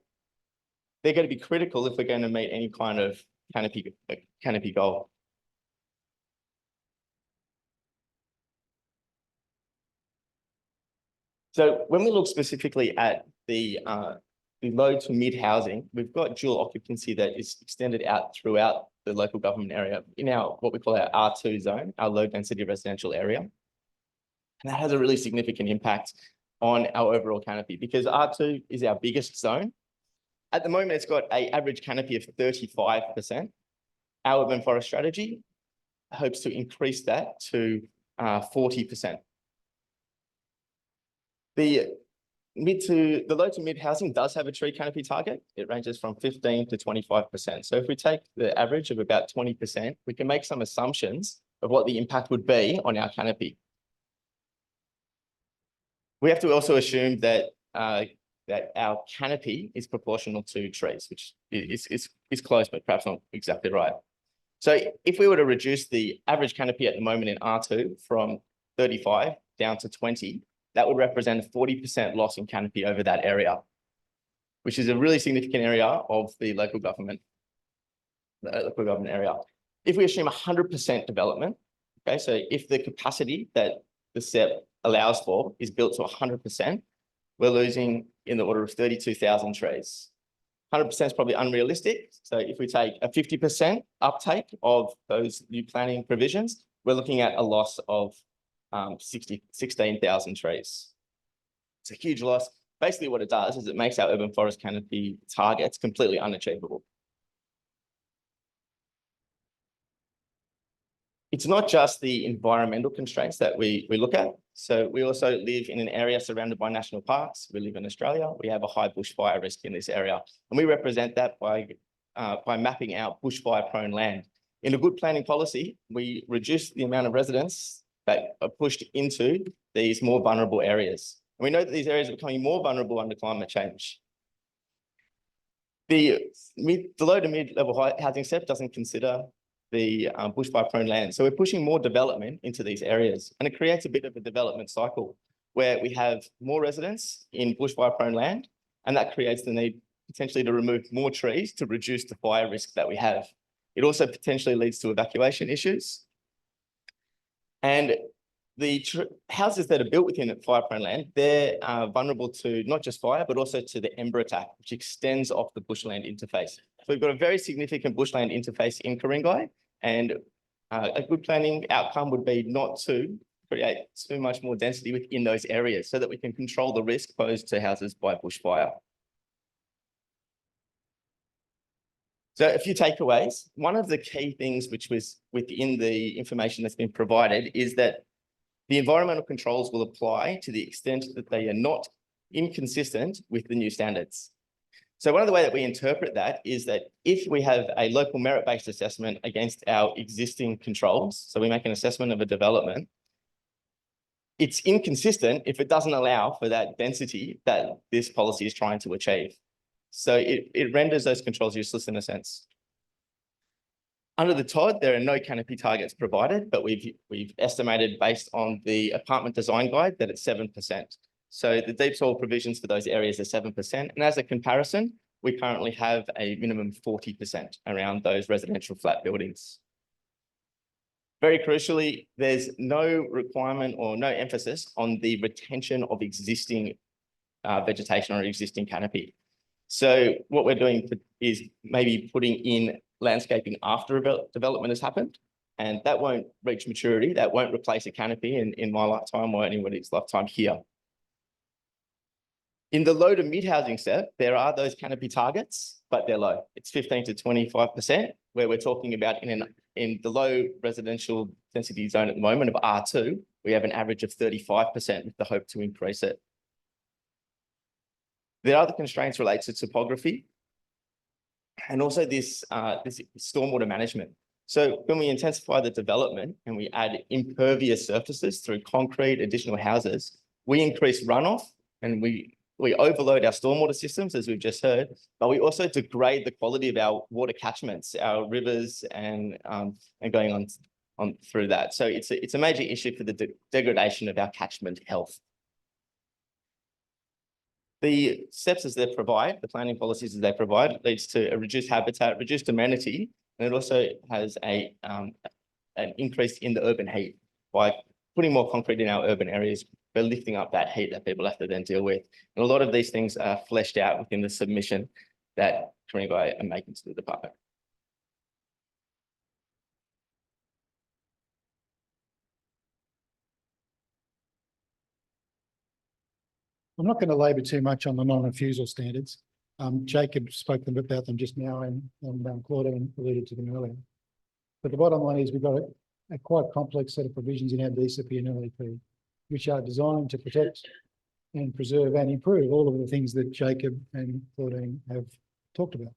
E: they're going to be critical if we're going to meet any kind of canopy goal. So when we look specifically at the low to mid housing, we've got dual occupancy that is extended out throughout the local government area in our, what we call our R2 zone, our low density residential area. And that has a really significant impact on our overall canopy because R2 is our biggest zone. At the moment, it's got an average canopy of 35%. Our urban forest strategy hopes to increase that to 40%. The low to mid housing does have a tree canopy target. It ranges from 15 to 25%. So if we take the average of about 20%, we can make some assumptions of what the impact would be on our canopy. We have to also assume that our canopy is proportional to trees, which is close, but perhaps not exactly right. So if we were to reduce the average canopy at the moment in R2 from 35 down to 20, that would represent a 40% loss in canopy over that area, which is a really significant area of the local government area. If we assume 100% development, okay, so if the capacity that the SEP allows for is built to 100%, we're losing in the order of 32,000 trees. 100% is probably unrealistic. So if we take a 50% uptake of those new planning provisions, we're looking at a loss of 16,000 trees. It's a huge loss, basically what it does is it makes our urban forest canopy targets completely unachievable. It's not just the environmental constraints that we look at. So we also live in an area surrounded by national parks. We live in Australia. We have a high bushfire risk in this area. And we represent that by mapping out bushfire-prone land. In a good planning policy, we reduce the amount of residents that are pushed into these more vulnerable areas. And we know that these areas are becoming more vulnerable under climate change. The low to mid-level housing step doesn't consider the bushfire-prone land. So we're pushing more development into these areas, and it creates a bit of a development cycle where we have more residents in bushfire-prone land, and that creates the need potentially to remove more trees to reduce the fire risk that we have. It also potentially leads to evacuation issues. And the houses that are built within fire-prone land, they're vulnerable to not just fire, but also to the ember attack, which extends off the bushland interface. So we've got a very significant bushland interface in Ku-ring-gai, and a good planning outcome would be not to create too much more density within those areas so that we can control the risk posed to houses by bushfire. So a few takeaways. One of the key things which was within the information that's been provided is that the environmental controls will apply to the extent that they are not inconsistent with the new standards. So one of the ways that we interpret that is that if we have a local merit-based assessment against our existing controls, so we make an assessment of a development, it's inconsistent if it doesn't allow for that density that this policy is trying to achieve. So it renders those controls useless in a sense. Under the TOD, there are no canopy targets provided, but we've estimated based on the apartment design guide that it's 7%. So the deep soil provisions for those areas are 7%. And as a comparison, we currently have a minimum 40% around those residential flat buildings. Very crucially, there's no requirement or no emphasis on the retention of existing vegetation or existing canopy. So what we're doing is maybe putting in landscaping after development has happened, and that won't reach maturity. That won't replace a canopy in my lifetime or anybody's lifetime here. In the low to mid housing set, there are those canopy targets, but they're low. It's 15 to 25%, where we're talking about in the low residential density zone at the moment of R2, we have an average of 35% with the hope to increase it. The other constraints relate to topography and also this stormwater management. So when we intensify the development and we add impervious surfaces through concrete, additional houses, we increase runoff and we overload our stormwater systems, as we've just heard, but we also degrade the quality of our water catchments, our rivers, and going on through that. So it's a major issue for the degradation of our catchment health. The steps as they provide, the planning policies as they provide, leads to a reduced habitat, reduced amenity, and it also has an increase in the urban heat by putting more concrete in our urban areas. We're lifting up that heat that people have to then deal with. And a lot of these things are fleshed out within the submission that Ku-ring-gai are making to the department.
C: I'm not going to labour too much on the non-refusal standards. Jacob spoke about them just now, and Claudine alluded to them earlier. But the bottom line is we've got a quite complex set of provisions in our DCP and LEP, which are designed to protect and preserve and improve all of the things that Jacob and Claudine have talked about.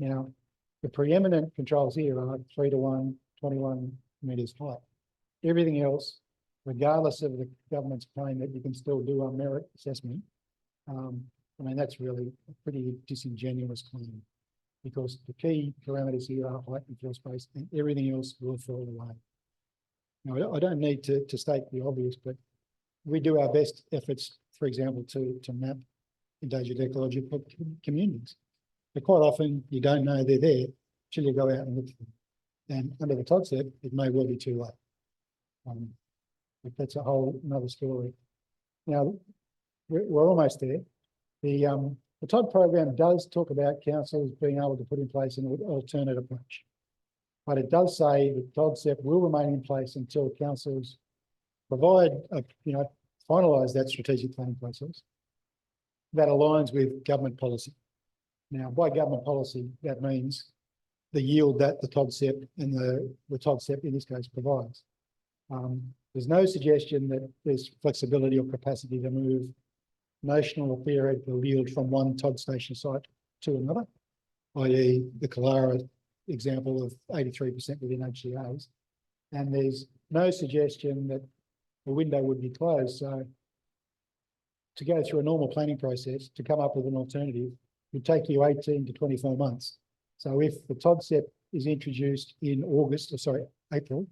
C: Now, the preeminent controls here are 3 to 1, 21 metres high. Everything else, regardless of the government's claim that you can still do a merit assessment, I mean, that's really a pretty disingenuous claim, because the key parameters here are height and floor space, and everything else will fall away. Now, I don't need to state the obvious, but we do our best efforts, for example, to map endangered ecological communities. But quite often you don't know they're there till you go out and look for them. And under the TOD set, it may well be too late. But that's a whole another story. Now, we're almost there. The TOD program does talk about councils being able to put in place an alternate approach. But it does say that TODCEP will remain in place until councils provide, finalise that strategic planning process. that aligns with government policy. Now, by government policy, that means the yield that the TODCEP and the TODCEP in this case provides. There's no suggestion that there's flexibility or capacity to move notional or theoretical yield from one TOD station site to another, i.e. the Kalara example of 83% within HCAs. And there's no suggestion that the window would be closed. So to go through a normal planning process to come up with an alternative would take you 18 to 24 months. So if the TODCEP is introduced in April,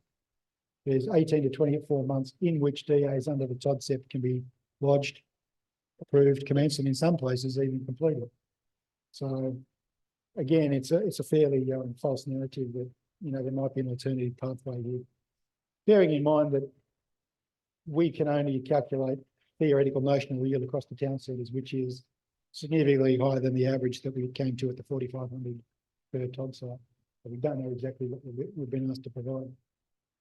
C: there's 18 to 24 months in which DAs under the TODCEP can be lodged, approved, commenced, and in some places even completed. So again, it's a fairly false narrative that, you know, there might be an alternative pathway here. Bearing in mind that we can only calculate theoretical notional yield across the town centres, which is significantly higher than the average that we came to at the 4,500 per TOD site. But we don't know exactly what we've been asked to provide.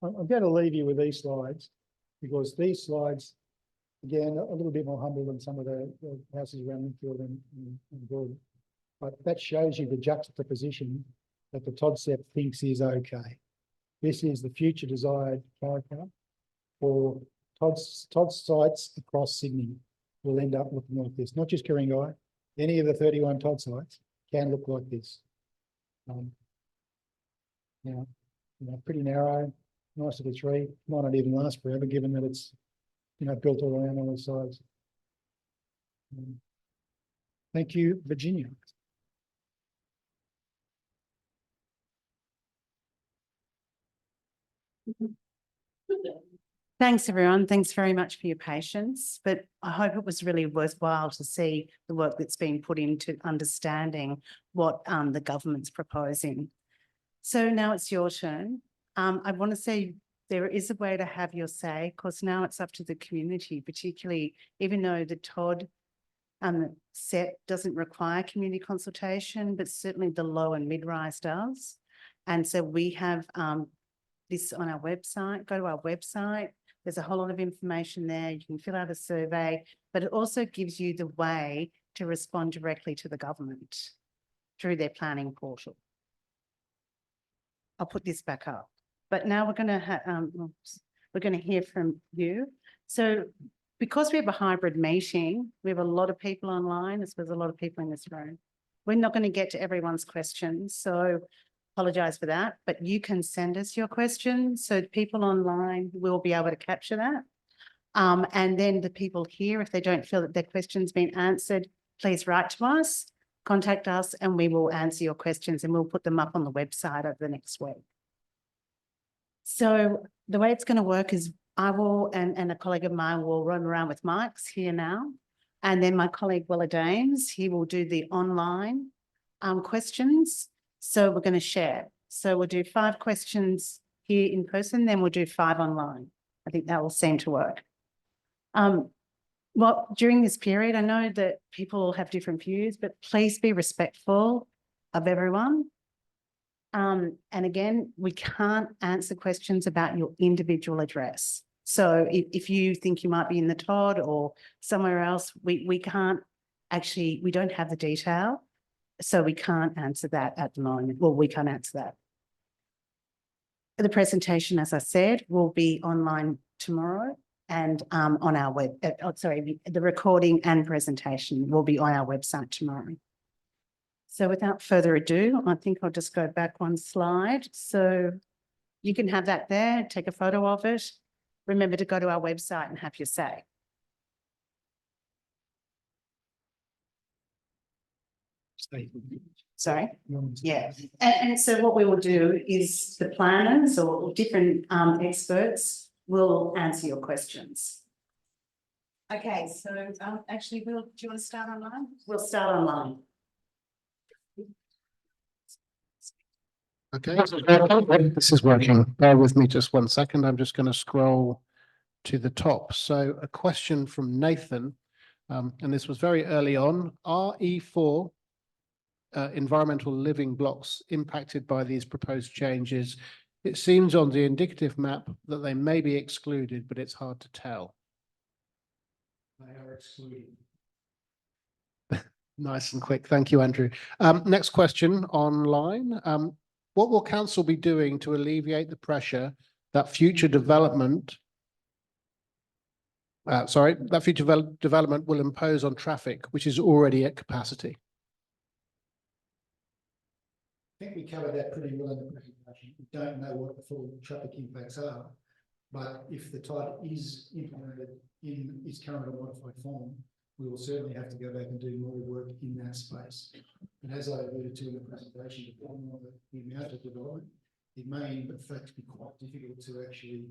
C: I'm going to leave you with these slides because these slides, again, a little bit more humble than some of the houses around Linfield and Gordon. But that shows you the juxtaposition that the TODCEP thinks is okay. This is the future desired character for TOD sites across Sydney will end up looking like this. Not just Ku-ring-gai, any of the 31 TOD sites can look like this. Now, pretty narrow, nice little tree, might not even last forever given that it's, you know, built all around on all sides. Thank you, Virginia.
A: Thanks, everyone. Thanks very much for your patience, but I hope it was really worthwhile to see the work that's been put into understanding what the government's proposing. So now it's your turn. I want to say there is a way to have your say, because now it's up to the community, particularly even though the TOD set doesn't require community consultation, but certainly the low and mid-rise does. And so we have this on our website. Go to our website. There's a whole lot of information there. You can fill out a survey, but it also gives you the way to respond directly to the government through their planning portal. I'll put this back up. But now we're going to hear from you. So because we have a hybrid meeting, we have a lot of people online, as well as a lot of people in this room. We're not going to get to everyone's questions, so apologise for that, but you can send us your questions. So people online will be able to capture that. And then the people here, if they don't feel that their question's been answered, please write to us, contact us, and we will answer your questions and we'll put them up on the website over the next week. So the way it's going to work is I will, and a colleague of mine will run around with mics here now. And then my colleague, Willa Dames, he will do the online questions. So we're going to share. So we'll do 5 questions here in person, then we'll do 5 online. I think that will seem to work. Well, during this period, I know that people have different views, but please be respectful of everyone. And again, we can't answer questions about your individual address. So if you think you might be in the TOD or somewhere else, we can't actually, we don't have the detail. So we can't answer that at the moment. Well, we can't answer that. The presentation, as I said, will be online tomorrow and on our web, the recording and presentation will be on our website tomorrow. So without further ado, I think I'll just go back one slide. So you can have that there, take a photo of it. Remember to go to our website and have your say. Sorry. Yeah. And so what we will do is the planners or different experts will answer your questions. Okay, so actually, do you want to start online? We'll start online.
F: Okay, this is working. Bear with me just one second. I'm just going to scroll to the top. So a question from Nathan, and this was very early on. Are E4 environmental living blocks impacted by these proposed changes? It seems on the indicative map that they may be excluded, but it's hard to tell.
C: They are excluded.
F: Nice and quick. Thank you, Andrew. Next question online. What will council be doing to alleviate the pressure that future development development will impose on traffic, which is already at capacity?
C: I think we covered that pretty well in the presentation. We don't know what the full traffic impacts are, but if the TOD is implemented in its current or modified form, we will certainly have to go back and do more work in that space. And as I alluded to in the presentation, depending on the amount of development, it may in fact be quite difficult to actually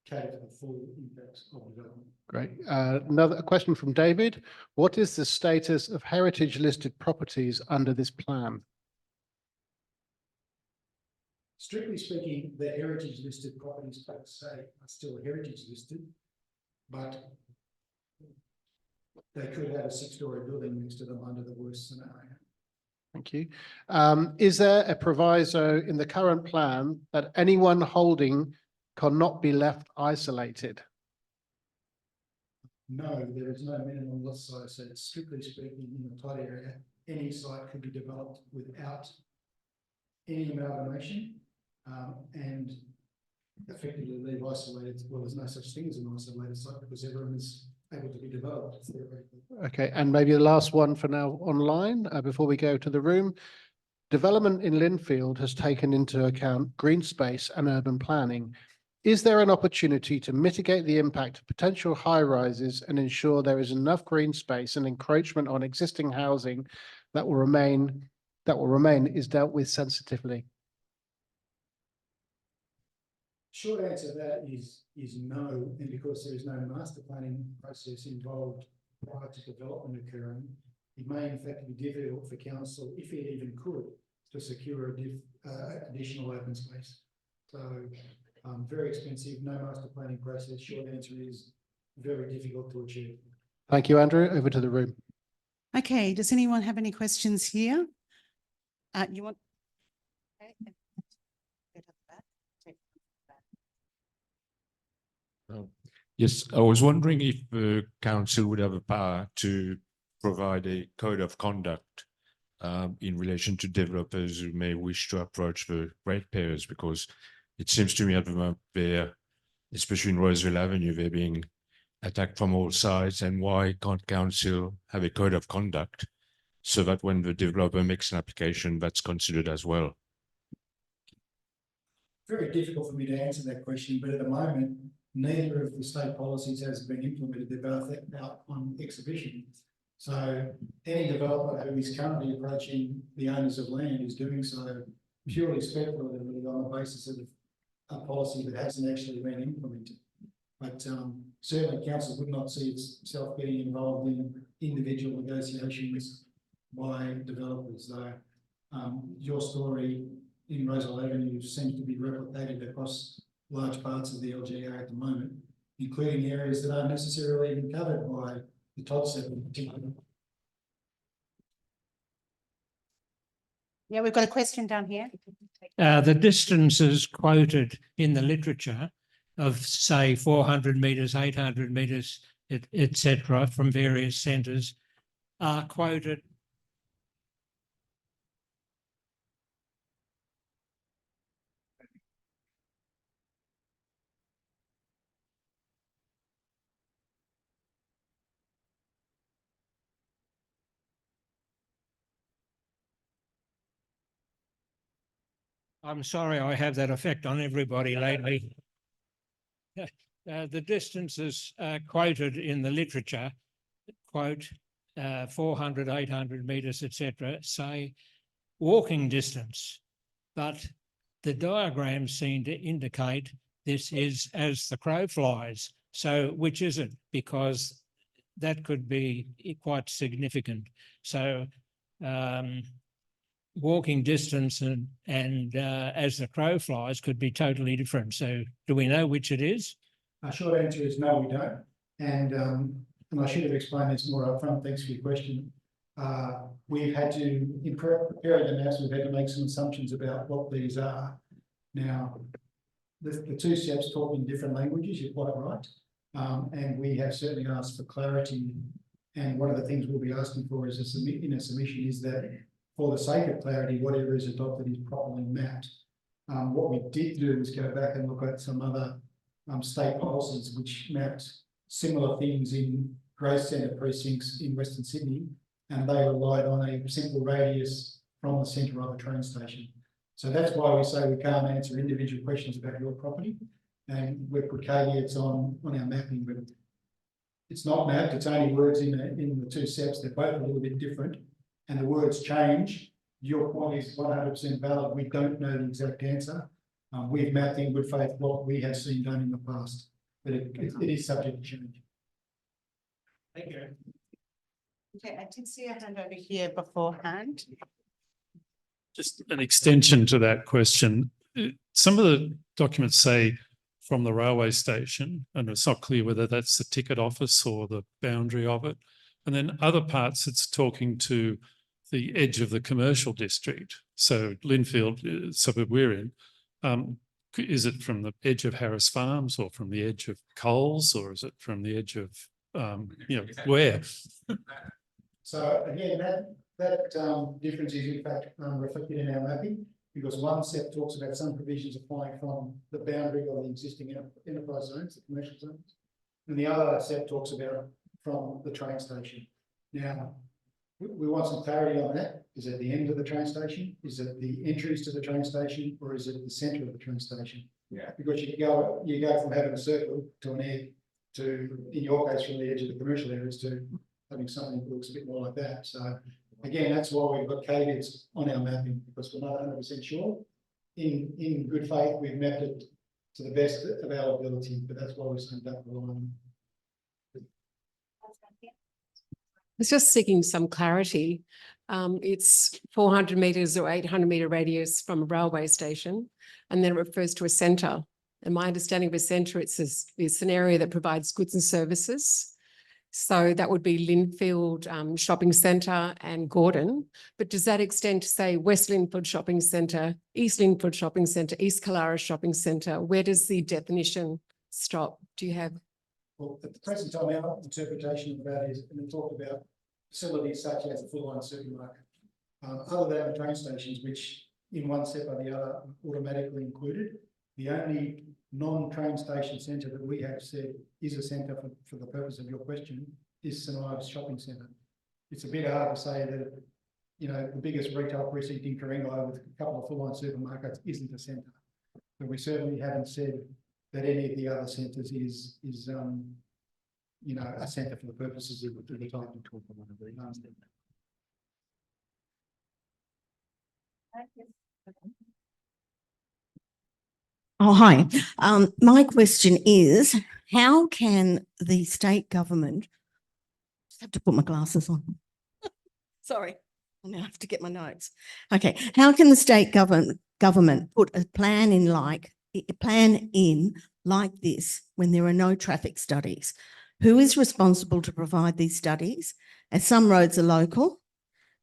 C: cater for the full impacts of development.
F: Great. Another question from David. What is the status of heritage listed properties under this plan?
C: Strictly speaking, the heritage listed properties per se are still heritage listed, but they could have a 6-story building next to them under the worst scenario.
F: Thank you. Is there a proviso in the current plan that anyone holding cannot be left isolated?
C: No, there is no minimum lot size. So strictly speaking, in the TOD area, any site could be developed without any amalgamation and effectively leave isolated. Well, there's no such thing as an isolated site because everyone is able to be developed theoretically.
F: Okay, and maybe the last one for now online before we go to the room. Development in Linfield has taken into account green space and urban planning. Is there an opportunity to mitigate the impact of potential high rises and ensure there is enough green space and encroachment on existing housing that will remain is dealt with sensitively?
C: Short answer to that is no, and because there is no master planning process involved prior to development occurring, it may in fact be difficult for council, if it even could, to secure additional open space. So very expensive, no master planning process. Short answer is very difficult to achieve.
F: Thank you, Andrew. Over to the room.
A: Okay, does anyone have any questions here? You want?
G: Yes, I was wondering if the council would have a power to provide a code of conduct in relation to developers who may wish to approach the ratepayers, because it seems to me at the moment they're, especially in Roseville Avenue, they're being attacked from all sides. And why can't council have a code of conduct so that when the developer makes an application, that's considered as well?
C: Very difficult for me to answer that question, but at the moment, neither of the state policies has been implemented. They're both out on exhibition. So any developer who is currently approaching the owners of land is doing so purely speculatively on the basis of a policy that hasn't actually been implemented. But certainly council would not see itself getting involved in individual negotiations by developers. Though your story in Roseville Avenue seems to be replicated across large parts of the LGA at the moment, including areas that aren't necessarily even covered by the TOD in particular.
A: Yeah, we've got a question down here.
H: The distances quoted in the literature of, say, 400 metres, 800 metres, etc., from various centres are quoted. I'm sorry I have that effect on everybody lately. The distances quoted in the literature, quote, 400, 800 metres, etc., say walking distance, but the diagrams seem to indicate this is as the crow flies. So which is it? Because that could be quite significant. So walking distance and as the crow flies could be totally different. So do we know which it is?
C: Short answer is no, we don't. And I should have explained this more upfront. Thanks for your question. We've had to, in preparing the maps, we've had to make some assumptions about what these are. Now, the two steps talk in different languages, you're quite right. And we have certainly asked for clarity And one of the things we'll be asking for is in a submission is that for the sake of clarity, whatever is adopted is properly mapped. What we did do is go back and look at some other state policies which mapped similar things in growth centre precincts in Western Sydney, and they relied on a simple radius from the centre of a train station. So that's why we say we can't answer individual questions about your property, and we've put caveats on our mapping, but it's not mapped. It's only words in the two SEPs. They're both a little bit different, and the words change. Your point is 100% valid. We don't know the exact answer. We've mapped in good faith what we have seen done in the past, but it is subject to change.
B: Thank you.
A: Okay, I did see a hand over here beforehand.
I: Just an extension to that question. Some of the documents say from the railway station, and it's not clear whether that's the ticket office or the boundary of it. And then other parts, it's talking to the edge of the commercial district. So Linfield, suburb we're in, is it from the edge of Harris Farms or from the edge of Coles, or is it from the edge of, where?
C: So again, that difference is in fact reflected in our mapping, because one SEP talks about some provisions applying from the boundary of the existing enterprise zones, the commercial zones, and the other SEP talks about from the train station. Now, we want some clarity on that. Is it the end of the train station? Is it the entries to the train station, or is it the centre of the train station? Yeah. Because you go from having a circle to an egg to, in your case, from the edge of the commercial areas to having something that looks a bit more like that. So again, that's why we've got caveats on our mapping, because we're not 100% sure. In good faith, we've mapped it to the best of our ability, but that's why we're saying that alone.
J: I was just seeking some clarity. It's 400 metres or 800 metre radius from a railway station, and then it refers to a centre. And my understanding of a centre, it's an area that provides goods and services. So that would be Linfield Shopping Centre and Gordon. But does that extend to, say, West Linfield Shopping Centre, East Linfield Shopping Centre, East Killara Shopping Centre? Where does the definition stop? Do you have?
C: Well, at the present time, our interpretation of that is, and we talked about facilities such as a full-line supermarket, other than the train stations, which in one SEP or the other automatically included. The only non-train station centre that we have said is a centre for the purpose of your question is St Ives Shopping Centre. It's a bit hard to say that, the biggest retail precinct in Ku-ring-gai with a couple of full-line supermarkets isn't a centre. But we certainly haven't said that any of the other centres is a centre for the purposes of the type of talk of one of these.
K: Oh, hi. My question is, how can the state government, just have to put my glasses on. Sorry, I now have to get my notes. Okay, how can the state government put a plan in like this when there are no traffic studies? Who is responsible to provide these studies? As some roads are local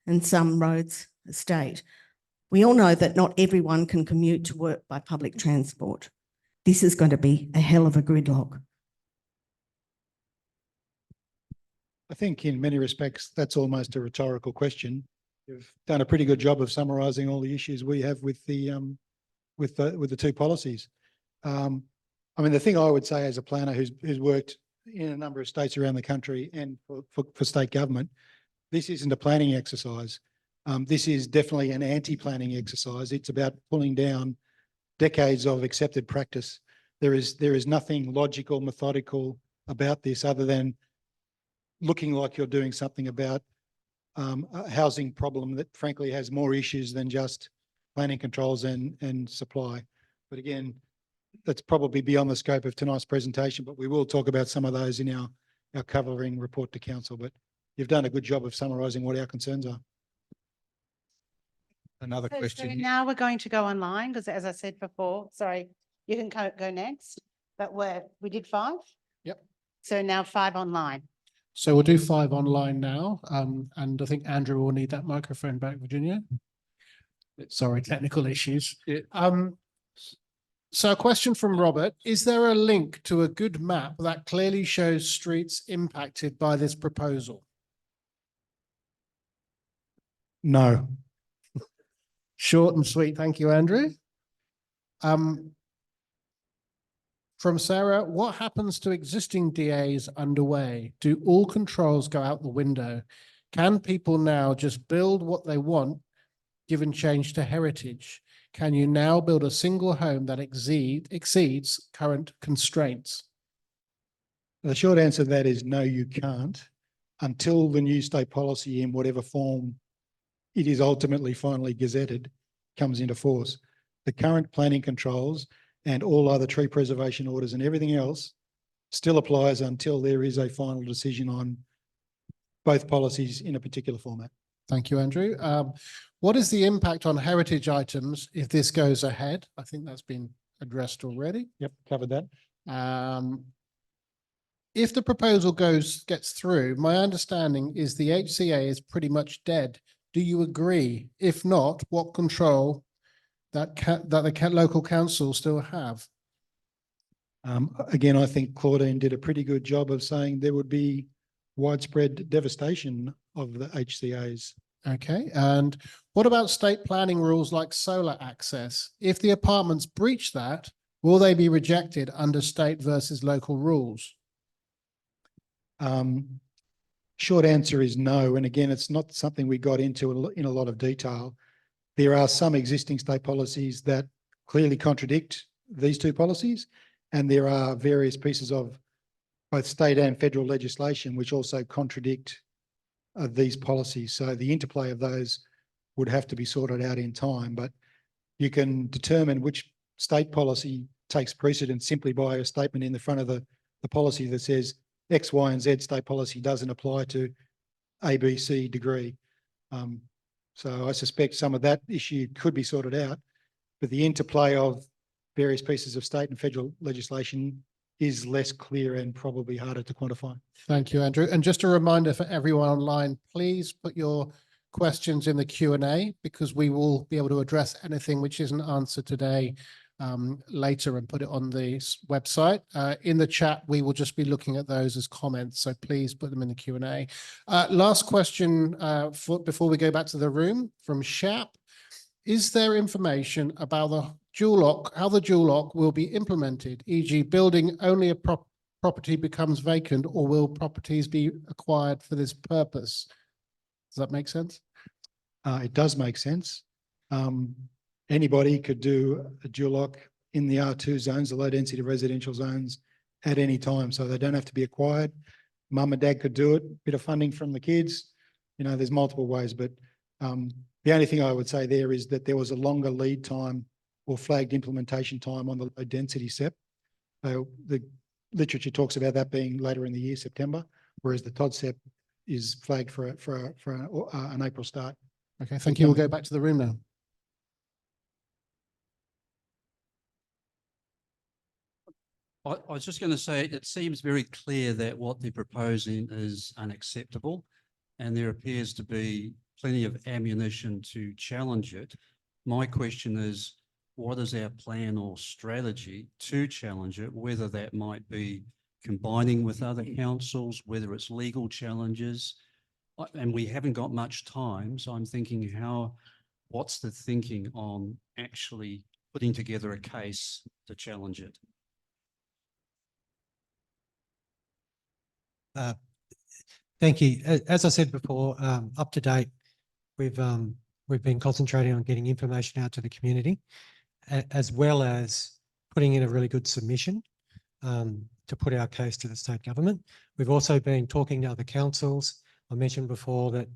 K: and some roads are state. We all know that not everyone can commute to work by public transport. This is going to be a hell of a gridlock.
C: I think in many respects, that's almost a rhetorical question. You've done a pretty good job of summarising all the issues we have with the two policies. The thing I would say as a planner who's worked in a number of states around the country and for state government, this isn't a planning exercise. This is definitely an anti-planning exercise. It's about pulling down decades of accepted practice. There is nothing logical, methodical about this other than looking like you're doing something about a housing problem that frankly has more issues than just planning controls and supply. But again, that's probably beyond the scope of tonight's presentation, but we will talk about some of those in our covering report to council. But you've done a good job of summarising what our concerns are.
L: Another
A: So
L: question.
A: now we're going to go online because, as I said before, sorry, you can go next, but we did 5.
F: Yep.
A: So now 5 online.
F: So we'll do 5 online now. And I think Andrew will need that microphone back, Virginia. Sorry, technical issues. So a question from Robert, is there a link to a good map that clearly shows streets impacted by this proposal?
C: No.
F: Short and sweet. Thank you, Andrew. From Sarah, what happens to existing DAs underway? Do all controls go out the window? Can people now just build what they want, given change to heritage? Can you now build a single home that exceeds current constraints?
C: The short answer to that is no, you can't, until the new state policy in whatever form it is ultimately finally gazetted comes into force. The current planning controls and all other tree preservation orders and everything else still applies until there is a final decision on both policies in a particular format.
F: Thank you, Andrew. What is the impact on heritage items if this goes ahead? I think that's been addressed already.
C: Yep, covered that.
F: If the proposal gets through, my understanding is the HCA is pretty much dead. Do you agree? If not, what control that the local council still have?
C: Again, I think Claudine did a pretty good job of saying there would be widespread devastation of the HCAs.
F: Okay, and what about state planning rules like solar access? If the apartments breach that, will they be rejected under state versus local rules?
C: Short answer is no. And again, it's not something we got into in a lot of detail. There are some existing state policies that clearly contradict these two policies, and there are various pieces of both state and federal legislation which also contradict these policies. So the interplay of those would have to be sorted out in time, but you can determine which state policy takes precedence simply by a statement in the front of the policy that says X, Y, and Z state policy doesn't apply to A, B, C degree. So I suspect some of that issue could be sorted out, but the interplay of various pieces of state and federal legislation is less clear and probably harder to quantify.
F: Thank you, Andrew. And just a reminder for everyone online, please put your questions in the Q&A because we will be able to address anything which isn't answered today later and put it on the website. In the chat, we will just be looking at those as comments. So please put them in the Q&A. Last question before we go back to the room from Shap. Is there information about the dual lock, how the dual lock will be implemented, e.g. building only a property becomes vacant, or will properties be acquired for this purpose? Does that make sense?
C: It does make sense. Anybody could do a dual lock in the R2 zones, the low density residential zones, at any time. So they don't have to be acquired. Mum and dad could do it, bit of funding from the kids. You know, there's multiple ways, but the only thing I would say there is that there was a longer lead time or flagged implementation time on the low density SEP. The literature talks about that being later in the year, September, whereas the TOD SEP is flagged for an April start.
F: Okay, thank you. We'll go back to the room now.
L: I was just going to say, it seems very clear that what they're proposing is unacceptable, and there appears to be plenty of ammunition to challenge it. My question is, what is our plan or strategy to challenge it, whether that might be combining with other councils, whether it's legal challenges, and we haven't got much time. So I'm thinking what's the thinking on actually putting together a case to challenge it?
B: Thank you. As I said before, up to date, we've been concentrating on getting information out to the community, as well as putting in a really good submission to put our case to the state government. We've also been talking to other councils. I mentioned before that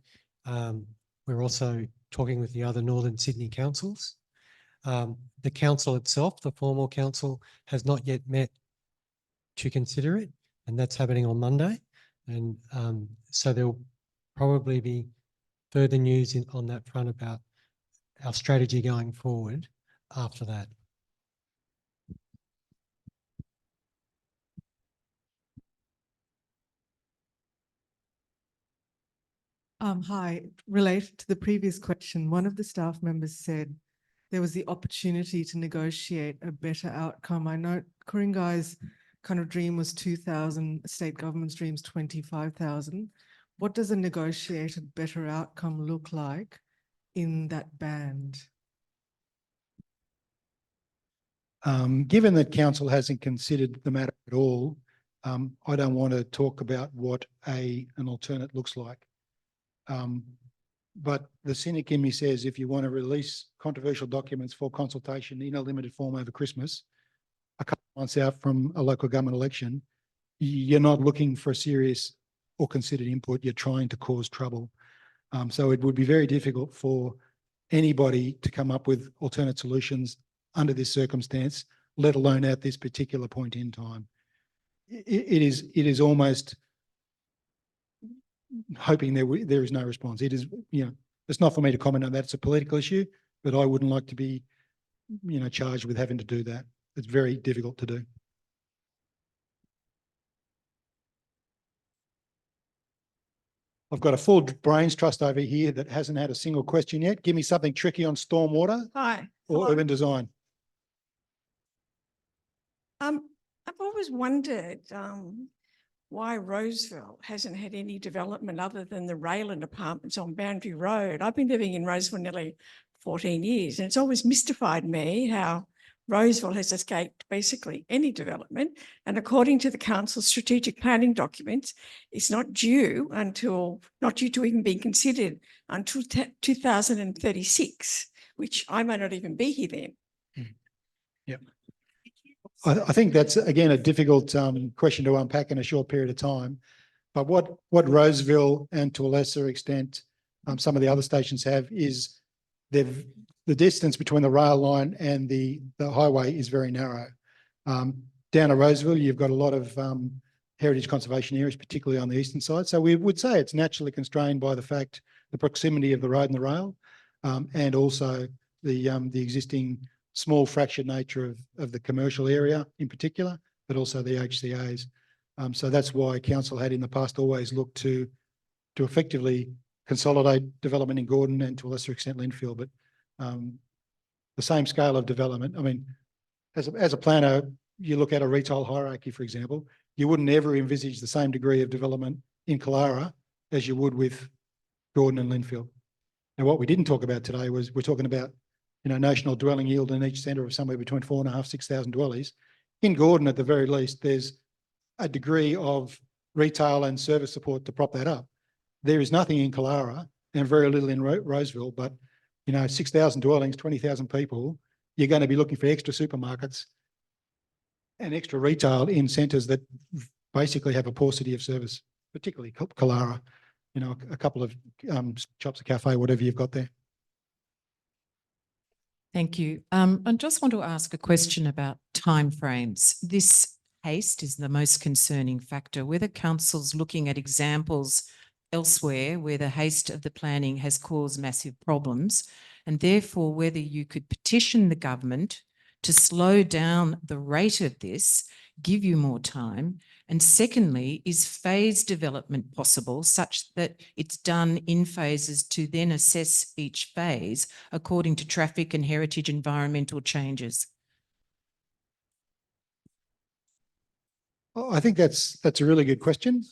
B: we're also talking with the other Northern Sydney councils. The council itself, the formal council, has not yet met to consider it, and that's happening on Monday. And so there'll probably be further news on that front about our strategy going forward after that.
M: Hi, related to the previous question, one of the staff members said there was the opportunity to negotiate a better outcome. I know Ku-ring-gai's kind of dream was 2,000, state government's dream's 25,000. What does a negotiated better outcome look like? in that band?
C: Given that council hasn't considered the matter at all, I don't want to talk about what an alternate looks like. But the cynic in me says, if you want to release controversial documents for consultation in a limited form over Christmas, a couple of months out from a local government election, you're not looking for serious or considered input. You're trying to cause trouble. So it would be very difficult for anybody to come up with alternate solutions under this circumstance, let alone at this particular point in time. It is almost hoping there is no response. It is, it's not for me to comment on that. It's a political issue, but I wouldn't like to be, charged with having to do that. It's very difficult to do. I've got a full brains trust over here that hasn't had a single question yet. Give me something tricky on stormwater
N: Hi.
C: or
N: Hello.
C: urban design.
N: I've always wondered why Roseville hasn't had any development other than the Raylan apartments on Boundary Road. I've been living in Roseville nearly 14 years, and it's always mystified me how Roseville has escaped basically any development. And according to the council's strategic planning documents, it's not due to even be considered until 2036, which I may not even be here then.
C: Yep. I think that's, again, a difficult question to unpack in a short period of time. But what Roseville and to a lesser extent some of the other stations have is the distance between the rail line and the highway is very narrow. Down at Roseville, you've got a lot of heritage conservation areas, particularly on the eastern side. So we would say it's naturally constrained by the proximity of the road and the rail, and also the existing small fractured nature of the commercial area in particular, but also the HCAs. So that's why council had in the past always looked to effectively consolidate development in Gordon and to a lesser extent Linfield. But the same scale of development, I mean, as a planner, you look at a retail hierarchy, for example, you wouldn't ever envisage the same degree of development in Killara as you would with Gordon and Linfield. Now, what we didn't talk about today was we're talking about notional dwelling yield in each centre of somewhere between 4,500 to 6,000 dwellies. In Gordon, at the very least, there's a degree of retail and service support to prop that up. There is nothing in Killara and very little in Roseville, but 6,000 dwellings, 20,000 people, you're going to be looking for extra supermarkets and extra retail in centres that basically have a paucity of service, particularly Killara, a couple of shops, a cafe, whatever you've got there.
O: Thank you. I just want to ask a question about timeframes. This haste is the most concerning factor. Whether council's looking at examples elsewhere where the haste of the planning has caused massive problems, and therefore whether you could petition the government to slow down the rate of this, give you more time. And secondly, is phase development possible such that it's done in phases to then assess each phase according to traffic and heritage environmental changes?
C: I think that's a really good question.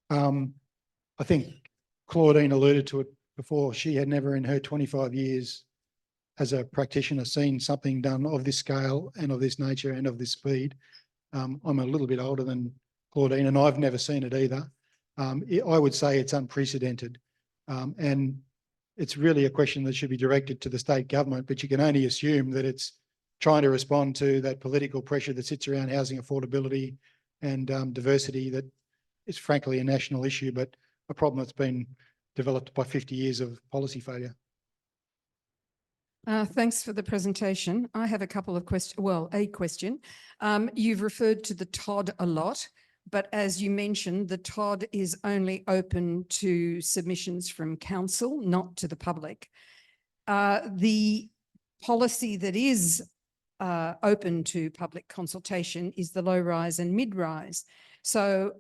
C: I think Claudine alluded to it before. She had never in her 25 years as a practitioner seen something done of this scale and of this nature and of this speed. I'm a little bit older than Claudine and I've never seen it either. I would say it's unprecedented. And it's really a question that should be directed to the state government, but you can only assume that it's trying to respond to that political pressure that sits around housing affordability and diversity that is frankly a national issue, but a problem that's been developed by 50 years of policy failure.
P: Thanks for the presentation. I have a couple of questions. Well, a question. You've referred to the TOD a lot, but as you mentioned, the TOD is only open to submissions from council, not to the public. The policy that is open to public consultation is the low rise and mid rise. So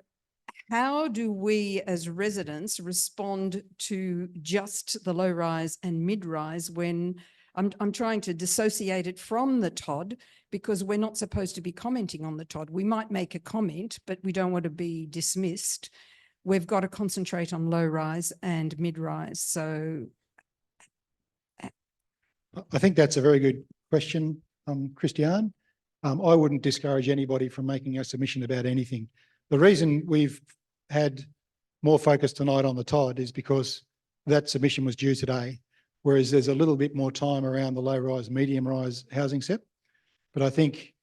P: how do we as residents respond to just the low rise and mid rise when I'm trying to dissociate it from the TOD, because we're not supposed to be commenting on the TOD. We might make a comment, but we don't want to be dismissed. We've got to concentrate on low rise and mid rise. So
C: I think that's a very good question, Christiane. I wouldn't discourage anybody from making a submission about anything. The reason we've had more focus tonight on the TOD is because that submission was due today, whereas there's a little bit more time around the low-rise, medium-rise housing SEP. But I think,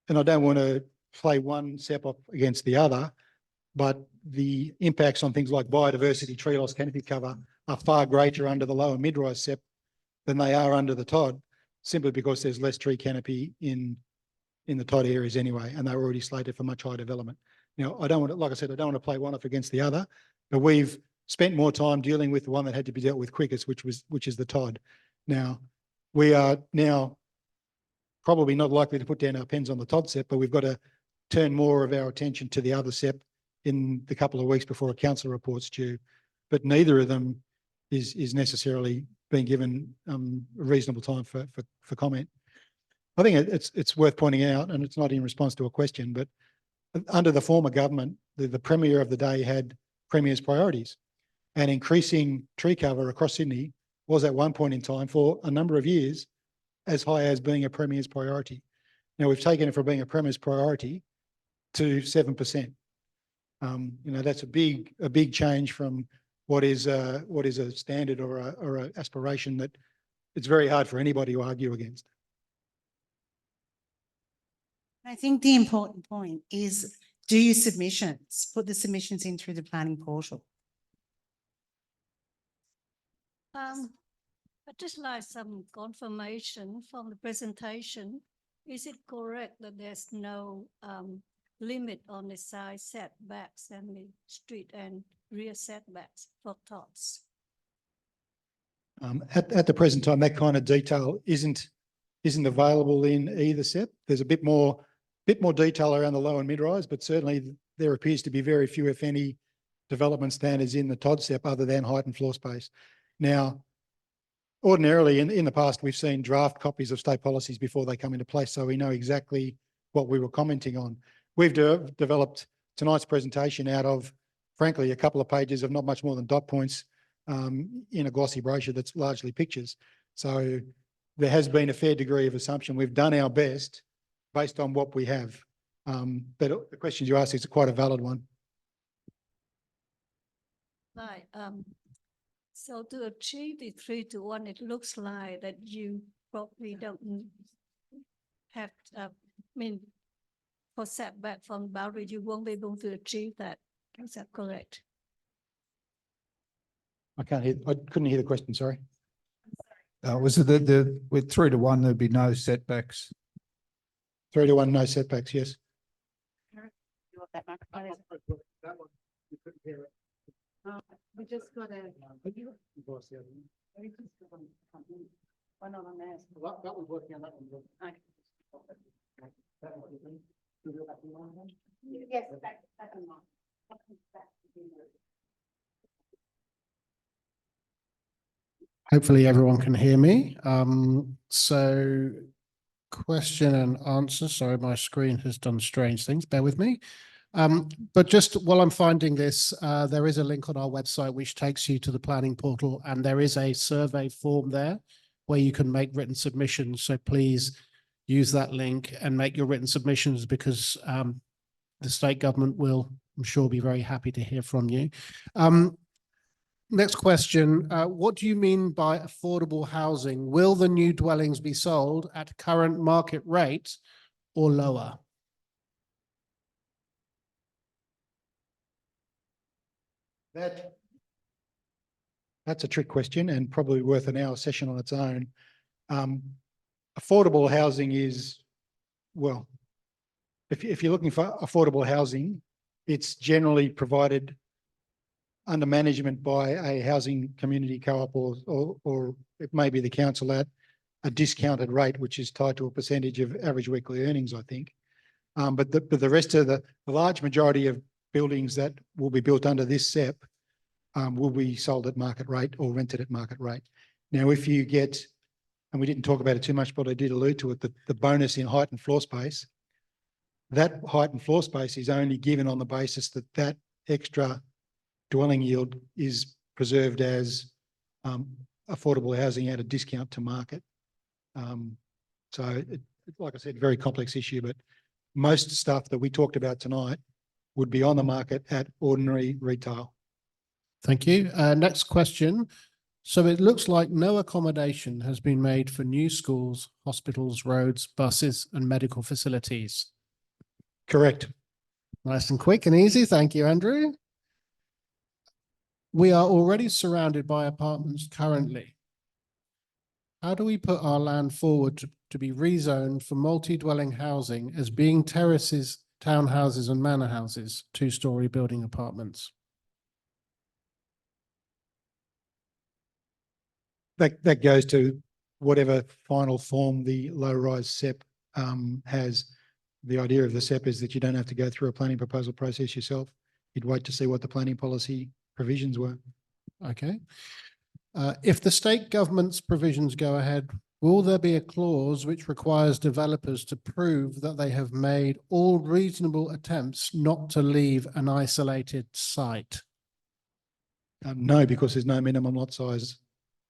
C: and I don't want to play one SEP up against the other, but the impacts on things like biodiversity, tree loss, canopy cover are far greater under the low and mid-rise SEP than they are under the TOD, simply because there's less tree canopy in the TOD areas anyway, and they're already slated for much higher development. Now, I don't want to, like I said, I don't want to play one off against the other, but we've spent more time dealing with the one that had to be dealt with quickest, which is the TOD. Now, we are now probably not likely to put down our pens on the TOD SEP, but we've got to turn more of our attention to the other SEP in the couple of weeks before a council report's due. But neither of them is necessarily being given a reasonable time for comment. I think it's worth pointing out, and it's not in response to a question, but under the former government, the Premier of the day had Premier's priorities, and increasing tree cover across Sydney was at one point in time for a number of years as high as being a Premier's priority. Now we've taken it from being a Premier's priority to 7%. You know, that's a big change from what is a standard or a aspiration that it's very hard for anybody to argue against.
A: I think the important point is do your submissions, put the submissions in through the planning portal.
Q: I'd just like some confirmation from the presentation. Is it correct that there's no limit on the side setbacks and the street and rear setbacks for TODs?
C: At the present time, that kind of detail isn't available in either SEP. There's a bit more detail around the low and mid-rise, but certainly there appears to be very few, if any, development standards in the TOD SEP other than height and floor space. Now, ordinarily in the past, we've seen draft copies of state policies before they come into place, so we know exactly what we were commenting on. We've developed tonight's presentation out of, frankly, a couple of pages of not much more than dot points in a glossy brochure that's largely pictures. So there has been a fair degree of assumption. We've done our best based on what we have. But the question you asked is quite a valid one.
Q: Right. So to achieve the 3-to-1, it looks like that you probably don't have, for setback from boundary, you won't be able to achieve that. Is that correct?
C: I couldn't hear the question, sorry.
R: Was it with 3-to-1, there'd be no setbacks?
C: 3-to-1, no setbacks, yes.
A: We just got a.
C: That was working on that one.
A: Yes,
F: Hopefully everyone can hear me. So question and answer. Sorry, my screen has done strange things. Bear with me. But just while I'm finding this, there is a link on our website which takes you to the planning portal, and there is a survey form there where you can make written submissions. So please use that link and make your written submissions, because the state government will, I'm sure, be very happy to hear from you. Next question. What do you mean by affordable housing? Will the new dwellings be sold at current market rate or lower?
C: That's a trick question and probably worth an hour session on its own. Affordable housing is, well, if you're looking for affordable housing, it's generally provided under management by a housing community co-op or it may be the council at a discounted rate, which is tied to a percentage of average weekly earnings, I think. But the rest of the large majority of buildings that will be built under this SEP will be sold at market rate or rented at market rate. Now, if you get, and we didn't talk about it too much, but I did allude to it, the bonus in height and floor space, that height and floor space is only given on the basis that that extra dwelling yield is preserved as affordable housing at a discount to market. So like I said, very complex issue, but most stuff that we talked about tonight would be on the market at ordinary retail.
F: Thank you. Next question. So it looks like no accommodation has been made for new schools, hospitals, roads, buses and medical facilities.
C: Correct.
F: Nice and quick and easy. Thank you, Andrew. We are already surrounded by apartments currently. How do we put our land forward to be rezoned for multi-dwelling housing as being terraces, townhouses and manor houses, two-storey building apartments?
C: That goes to whatever final form the low-rise SEP has. The idea of the SEP is that you don't have to go through a planning proposal process yourself. You'd wait to see what the planning policy provisions were.
F: Okay. If the state government's provisions go ahead, will there be a clause which requires developers to prove that they have made all reasonable attempts not to leave an isolated site?
C: No, because there's no minimum lot size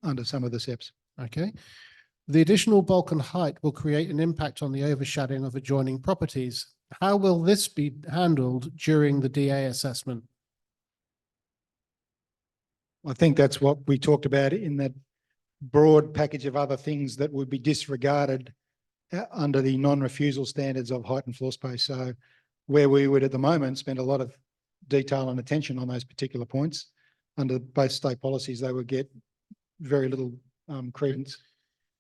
C: under some of the SEPs.
F: Okay. The additional bulk and height will create an impact on the overshadowing of adjoining properties. How will this be handled during the DA assessment?
C: I think that's what we talked about in that broad package of other things that would be disregarded under the non-refusal standards of height and floor space. So where we would at the moment spend a lot of detail and attention on those particular points, under both state policies, they would get very little credence.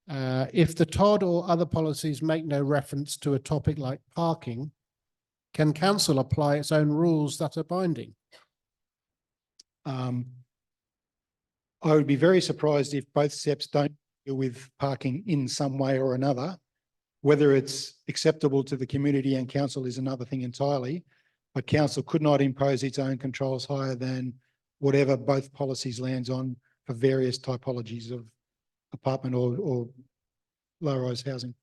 F: If the TOD or other policies make no reference to a topic like parking, can council apply its own rules that are binding?
C: I would be very surprised if both SEPs don't deal with parking in some way or another. Whether it's acceptable to the community and council is another thing entirely, but council could not impose its own controls higher than whatever both policies lands on for various typologies of apartment or low-rise housing.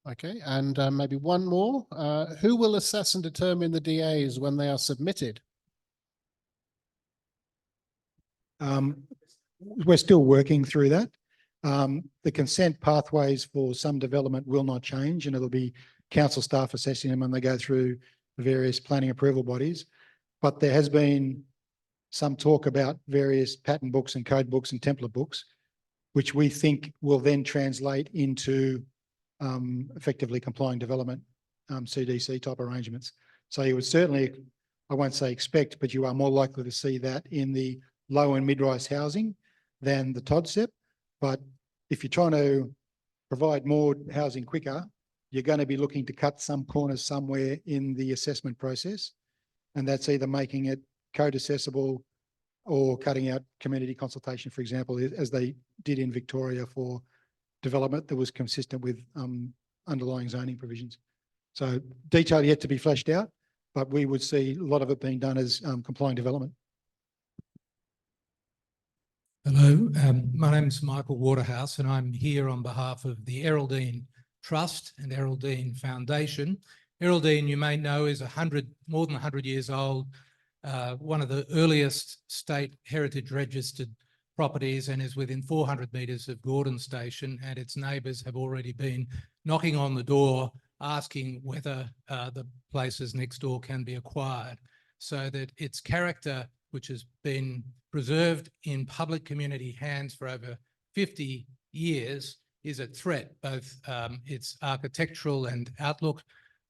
F: Okay, and maybe one more. Who will assess and determine the DAs when they are submitted?
C: We're still working through that. The consent pathways for some development will not change, and it'll be council staff assessing them when they go through the various planning approval bodies. But there has been some talk about various pattern books and code books and template books, which we think will then translate into effectively complying development CDC type arrangements. So you would certainly, I won't say expect, but you are more likely to see that in the low and mid-rise housing than the TOD SEP. But if you're trying to provide more housing quicker, you're going to be looking to cut some corners somewhere in the assessment process. And that's either making it code accessible or cutting out community consultation, for example, as they did in Victoria for development that was consistent with underlying zoning provisions. So detail yet to be fleshed out, but we would see a lot of it being done as complying development.
S: Hello, my name's Michael Waterhouse and I'm here on behalf of the Erraldine Trust and Erraldine Foundation. Erraldine, you may know, is more than 100 years old, one of the earliest state heritage registered properties and is within 400 metres of Gordon Station, and its neighbours have already been knocking on the door asking whether the places next door can be acquired, so that its character, which has been preserved in public community hands for over 50 years, is at threat, both its architectural and outlook,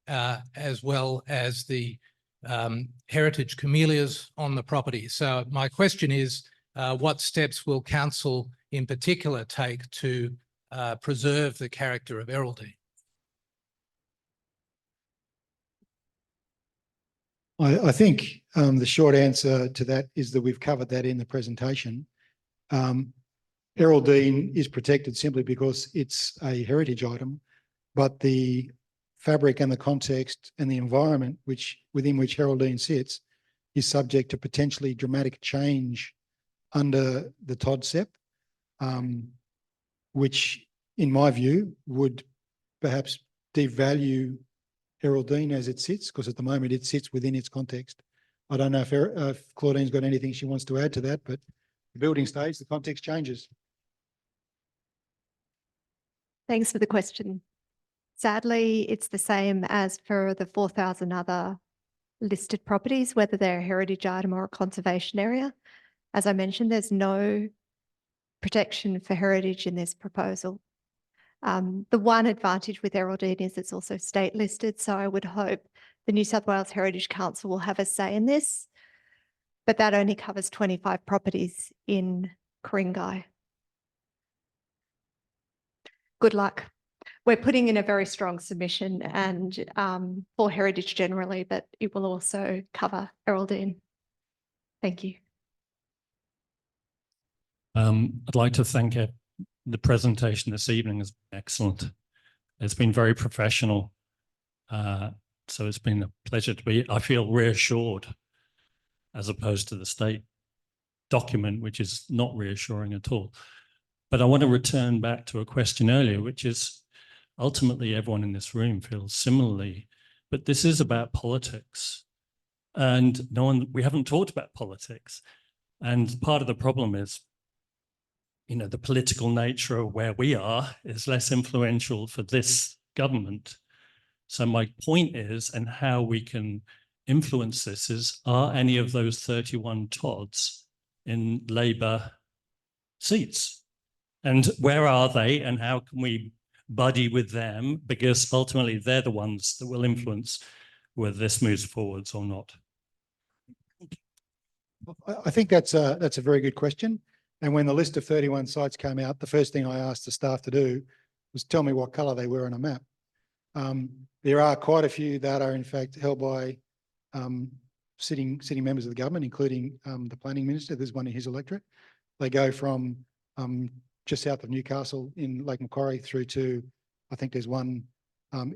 S: as well as the heritage camellias on the property. So my question is, what steps will council in particular take to preserve the character of Erraldine?
C: I think the short answer to that is that we've covered that in the presentation. Erraldine is protected simply because it's a heritage item, but the fabric and the context and the environment within which Erraldine sits is subject to potentially dramatic change under the TOD SEP, which in my view would perhaps devalue Erraldine as it sits, because at the moment it sits within its context. I don't know if Claudine's got anything she wants to add to that, but the building stays, the context changes.
D: Thanks for the question. Sadly, it's the same as for the 4,000 other listed properties, whether they're a heritage item or a conservation area. As I mentioned, there's no protection for heritage in this proposal. The one advantage with Erraldine is it's also state listed, so I would hope the New South Wales Heritage Council will have a say in this, but that only covers 25 properties in Ku-ring-gai. Good luck. We're putting in a very strong submission and for heritage generally, but it will also cover Erraldine. Thank you.
T: I'd like to thank the presentation this evening has been excellent. It's been very professional. So it's been a pleasure to be, I feel reassured as opposed to the state document, which is not reassuring at all. But I want to return back to a question earlier, which is ultimately everyone in this room feels similarly, but this is about politics. And we haven't talked about politics. And part of the problem is, you know, the political nature of where we are is less influential for this government. So my point is, and how we can influence this is, are any of those 31 TODs in Labor seats? And where are they, and how can we buddy with them? Because ultimately they're the ones that will influence whether this moves forwards or not.
C: I think that's a very good question. And when the list of 31 sites came out, the first thing I asked the staff to do was tell me what colour they were on a map. There are quite a few that are in fact held by sitting members of the government, including the planning minister. There's one in his electorate. They go from just south of Newcastle in Lake Macquarie through to, I think there's one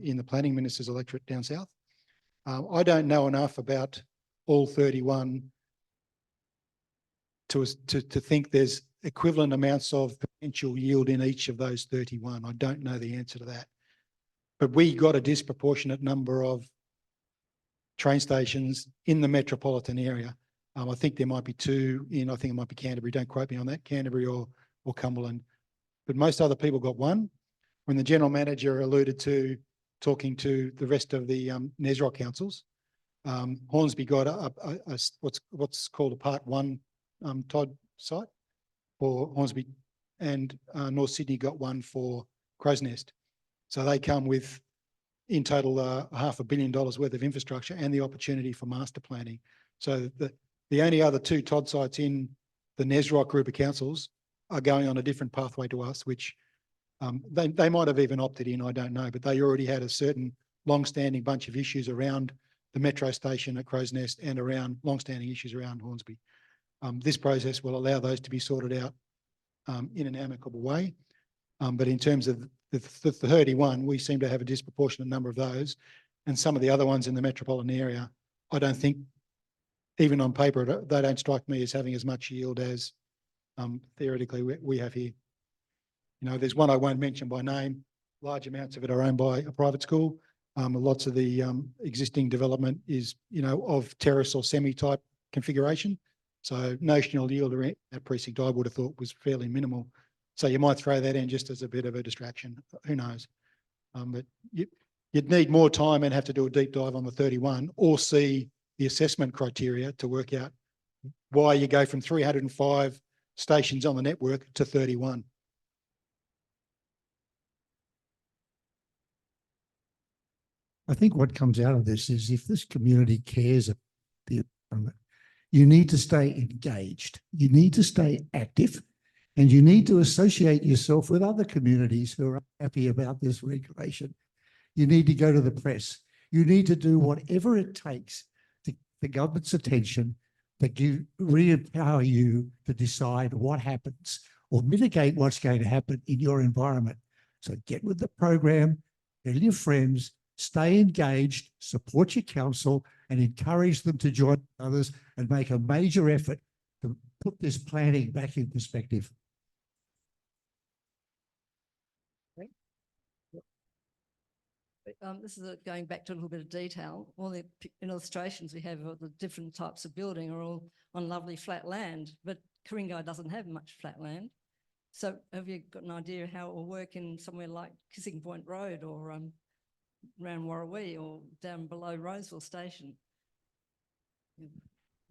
C: in the planning minister's electorate down south. I don't know enough about all 31 to think there's equivalent amounts of potential yield in each of those 31. I don't know the answer to that. But we got a disproportionate number of train stations in the metropolitan area. I think there might be two in, I think it might be Canterbury, don't quote me on that, Canterbury or Cumberland. But most other people got one. When the general manager alluded to talking to the rest of the NSW councils, Hornsby got what's called a Part 1 TOD site for Hornsby, and North Sydney got one for Crow's Nest. So they come with, in total, $500 million worth of infrastructure and the opportunity for master planning. So the only other two TOD sites in the NSW group of councils are going on a different pathway to us, which they might have even opted in, I don't know, but they already had a certain long-standing bunch of issues around the metro station at Crow's Nest and around long-standing issues around Hornsby. This process will allow those to be sorted out in an amicable way. But in terms of the 31, we seem to have a disproportionate number of those. And some of the other ones in the metropolitan area, I don't think, even on paper, they don't strike me as having as much yield as theoretically we have here. You know, there's one I won't mention by name. Large amounts of it are owned by a private school. Lots of the existing development is, you know, of terrace or semi-type configuration. So notional yield around that precinct, I would have thought, was fairly minimal. So you might throw that in just as a bit of a distraction. Who knows? But you'd need more time and have to do a deep dive on the 31 or see the assessment criteria to work out why you go from 305 stations on the network to 31.
R: I think what comes out of this is if this community cares about the environment, you need to stay engaged, you need to stay active, and you need to associate yourself with other communities who are happy about this regulation. You need to go to the press. You need to do whatever it takes to get the government's attention, to re-empower you to decide what happens or mitigate what's going to happen in your environment. So get with the program, tell your friends, stay engaged, support your council, and encourage them to join others and make a major effort to put this planning back in perspective.
U: This is going back to a little bit of detail. All the illustrations we have of the different types of building are all on lovely flat land, but Ku-ring-gai doesn't have much flat land. So have you got an idea how it will work in somewhere like Kissing Point Road or around Warrawee or down below Roseville Station?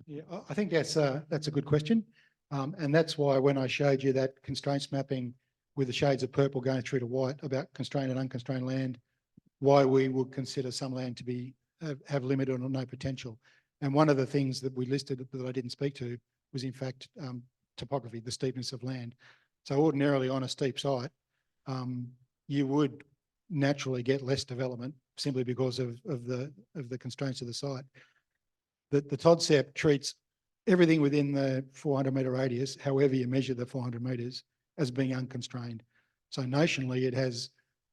C: Yeah, I think that's a good question. And that's why when I showed you that constraints mapping with the shades of purple going through to white about constrained and unconstrained land, why we would consider some land to be have limited or no potential. And one of the things that we listed that I didn't speak to was in fact topography, the steepness of land. So ordinarily on a steep site, you would naturally get less development simply because of the constraints of the site. The TODCEP treats everything within the 400 metre radius, however you measure the 400 metres, as being unconstrained. So notionally, it has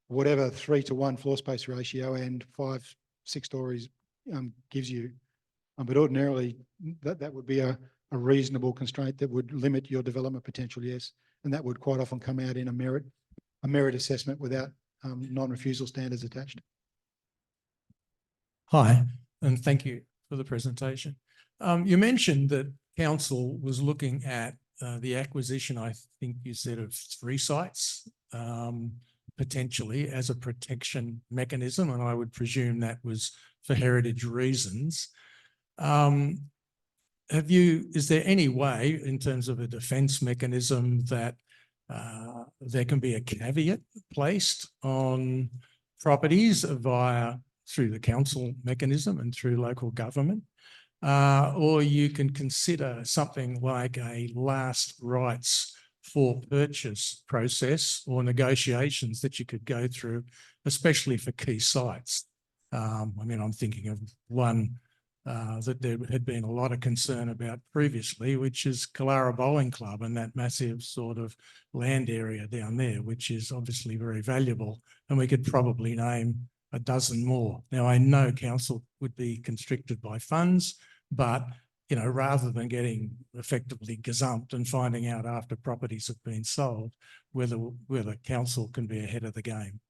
C: whatever 3:1 floor space ratio and 5-6 stories gives you. But ordinarily, that would be a reasonable constraint that would limit your development potential, yes. And that would quite often come out in a merit assessment without non-refusal standards attached.
E: Hi, and thank you for the presentation. You mentioned that council was looking at the acquisition, I think you said, of 3 sites, potentially as a protection mechanism, and I would presume that was for heritage reasons. Is there any way in terms of a defence mechanism that there can be a caveat placed on properties through the council mechanism and through local government? Or you can consider something like a last rights for purchase process or negotiations that you could go through, especially for key sites. I mean, I'm thinking of one that there had been a lot of concern about previously, which is Kalara Bowling Club and that massive sort of land area down there, which is obviously very valuable. And we could probably name a dozen more. Now, I know council would be constricted by funds, but you know, rather than getting effectively gazumped and finding out after properties have been sold, whether council can be ahead of the game.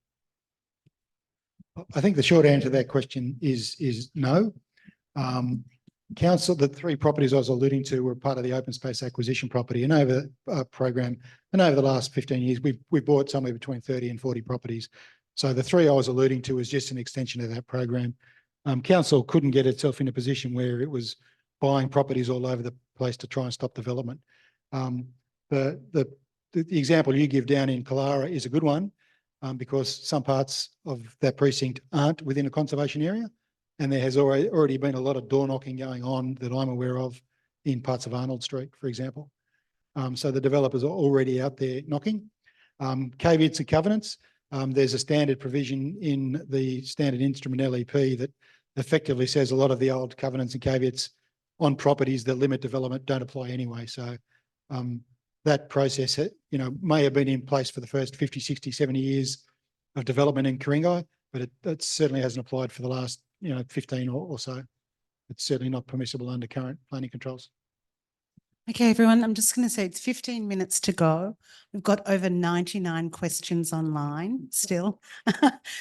C: I think the short answer to that question is no. Council, the 3 properties I was alluding to were part of the open space acquisition property and over program. And over the last 15 years, we've bought somewhere between 30 and 40 properties. So the 3 I was alluding to is just an extension of that program. Council couldn't get itself in a position where it was buying properties all over the place to try and stop development. The example you give down in Kalara is a good one because some parts of that precinct aren't within a conservation area. And there has already been a lot of door knocking going on that I'm aware of in parts of Arnold Street, for example. So the developers are already out there knocking. Caveats and covenants. There's a standard provision in the standard instrument LEP that effectively says a lot of the old covenants and caveats on properties that limit development don't apply anyway. So that process, you know, may have been in place for the first 50, 60, 70 years of development in Ku-ring-gai, but it certainly hasn't applied for the last 15 or so. It's certainly not permissible under current planning controls.
A: Okay, everyone, I'm just going to say it's 15 minutes to go. We've got over 99 questions online still.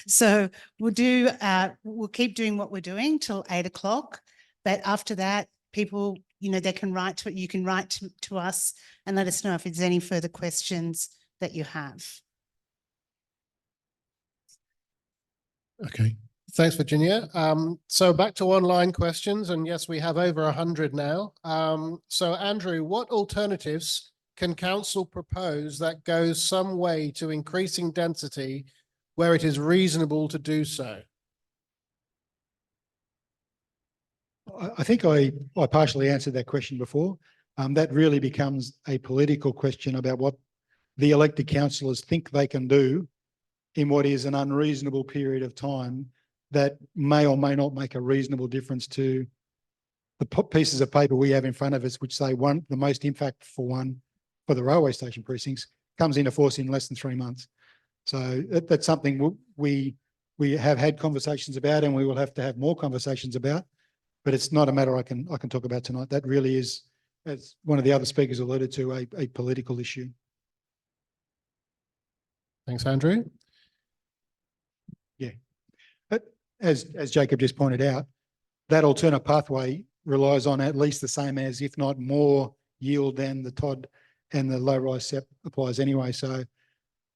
A: So we'll keep doing what we're doing till 8 o'clock. But after that, people, they can write you can write to us and let us know if there's any further questions that you have.
F: Okay. Thanks, Virginia. So back to online questions, and yes, we have over 100 now. So Andrew, what alternatives can council propose that goes some way to increasing density where it is reasonable to do so?
C: I think I partially answered that question before. That really becomes a political question about what the elected councillors think they can do in what is an unreasonable period of time that may or may not make a reasonable difference to the pieces of paper we have in front of us, which say the most impactful one for the railway station precincts comes into force in less than 3 months. So that's something we have had conversations about, and we will have to have more conversations about, but it's not a matter I can talk about tonight. That really is, as one of the other speakers alluded to, a political issue.
F: Thanks, Andrew.
C: Yeah. But as Jacob just pointed out, that alternate pathway relies on at least the same as, if not more, yield than the TOD and the low-rise SEP applies anyway. So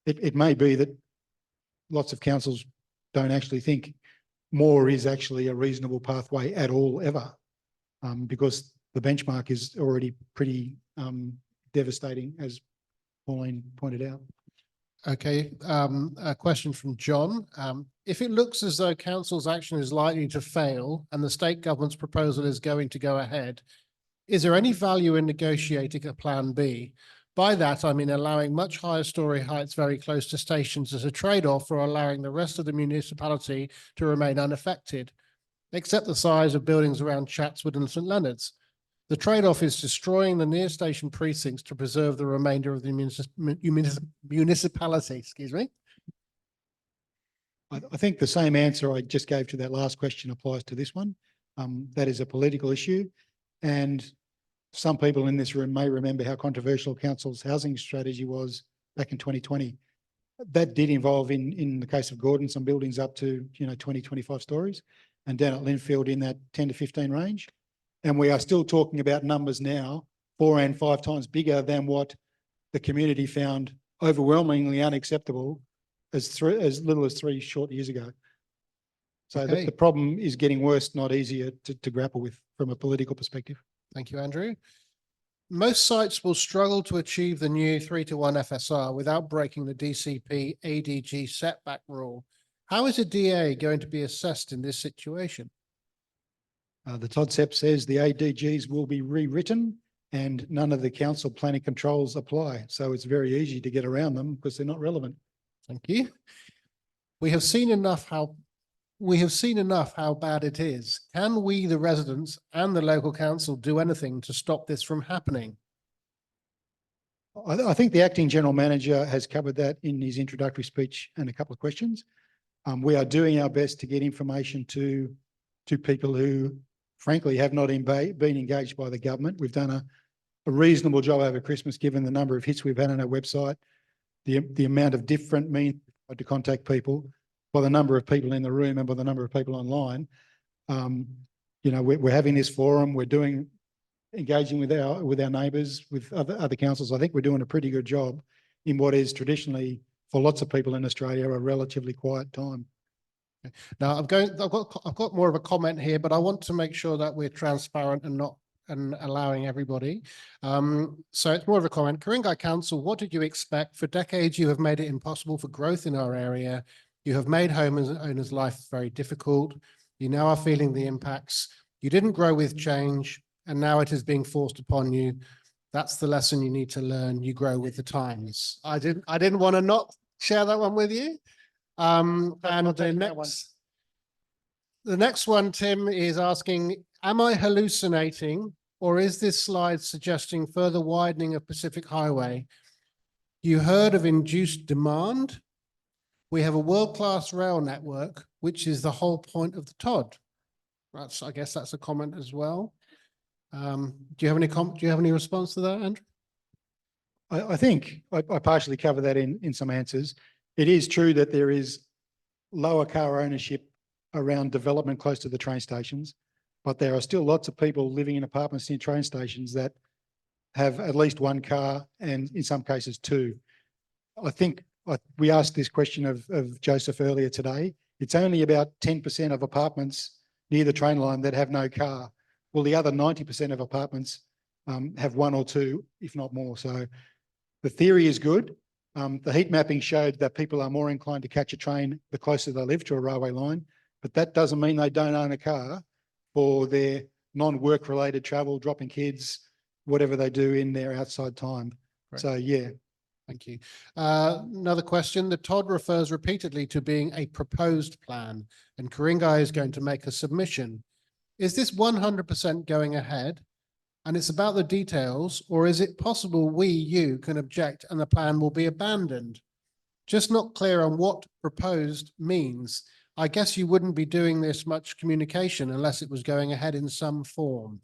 C: it may be that lots of councils don't actually think more is actually a reasonable pathway at all ever, because the benchmark is already pretty devastating, as Pauline pointed out.
F: Okay, a question from John. If it looks as though council's action is likely to fail and the state government's proposal is going to go ahead, is there any value in negotiating a plan B? By that, I mean allowing much higher story heights very close to stations as a trade-off for allowing the rest of the municipality to remain unaffected, except the size of buildings around Chatswood and St Leonard's. The trade-off is destroying the near station precincts to preserve the remainder of the municipality, excuse me.
C: I think the same answer I just gave to that last question applies to this one. That is a political issue. And some people in this room may remember how controversial council's housing strategy was back in 2020. That did involve, in the case of Gordon, some buildings up to 20, 25 stories, and down at Linfield in that 10 to 15 range. And we are still talking about numbers now 4 and 5 times bigger than what the community found overwhelmingly unacceptable as little as 3 short years ago. So
F: Okay.
C: the problem is getting worse, not easier to grapple with from a political perspective.
F: Thank you, Andrew. Most sites will struggle to achieve the new 3:1 FSR without breaking the DCP ADG setback rule. How is a DA going to be assessed in this situation?
C: The TODCEP says the ADGs will be rewritten and none of the council planning controls apply. So it's very easy to get around them because they're not relevant.
F: Thank you. We have seen enough how bad it is. Can we, the residents and the local council, do anything to stop this from happening?
C: I think the acting general manager has covered that in his introductory speech and a couple of questions. We are doing our best to get information to people who frankly have not been engaged by the government. We've done a reasonable job over Christmas, given the number of hits we've had on our website, the amount of different means to contact people, by the number of people in the room and by the number of people online. We're having this forum, we're engaging with our neighbours, with other councils. I think we're doing a pretty good job in what is traditionally, for lots of people in Australia, a relatively quiet time.
F: Now I've got more of a comment here, but I want to make sure that we're transparent and allowing everybody. So it's more of a comment. Ku-ring-gai Council, what did you expect? For decades, you have made it impossible for growth in our area. You have made homeowners' life very difficult. You now are feeling the impacts. You didn't grow with change, and now it is being forced upon you. That's the lesson you need to learn. You grow with the times. I didn't want to not share that one with you. And the next one, Tim, is asking, am I hallucinating, or is this slide suggesting further widening of Pacific Highway? You heard of induced demand? We have a world-class rail network, which is the whole point of the TOD. I guess that's a comment as well. Do you have any response to that, Andrew?
C: I think I partially cover that in some answers. It is true that there is lower car ownership around development close to the train stations, but there are still lots of people living in apartments near train stations that have at least one car and in some cases 2. I think we asked this question of Joseph earlier today. It's only about 10% of apartments near the train line that have no car. Well, the other 90% of apartments have 1 or 2, if not more. So the theory is good. The heat mapping showed that people are more inclined to catch a train the closer they live to a railway line, but that doesn't mean they don't own a car for their non-work related travel, dropping kids, whatever they do in their outside time.
F: Right.
C: So, yeah.
F: Thank you. Another question. The TOD refers repeatedly to being a proposed plan, and Ku-ring-gai is going to make a submission. Is this 100% going ahead? And it's about the details, or is it possible you can object and the plan will be abandoned? Just not clear on what proposed means. I guess you wouldn't be doing this much communication unless it was going ahead in some form.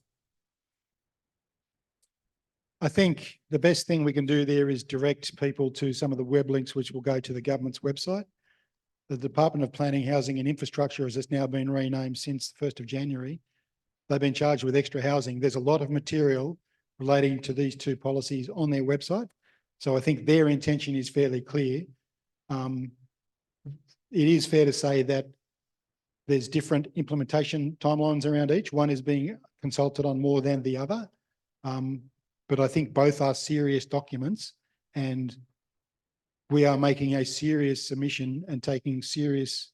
C: I think the best thing we can do there is direct people to some of the web links which will go to the government's website. The Department of Planning, Housing and Infrastructure, as it's now been renamed since the 1st of January, they've been charged with extra housing. There's a lot of material relating to these two policies on their website. So I think their intention is fairly clear. It is fair to say that there's different implementation timelines around each. One is being consulted on more than the other. But I think both are serious documents, and we are making a serious submission and taking serious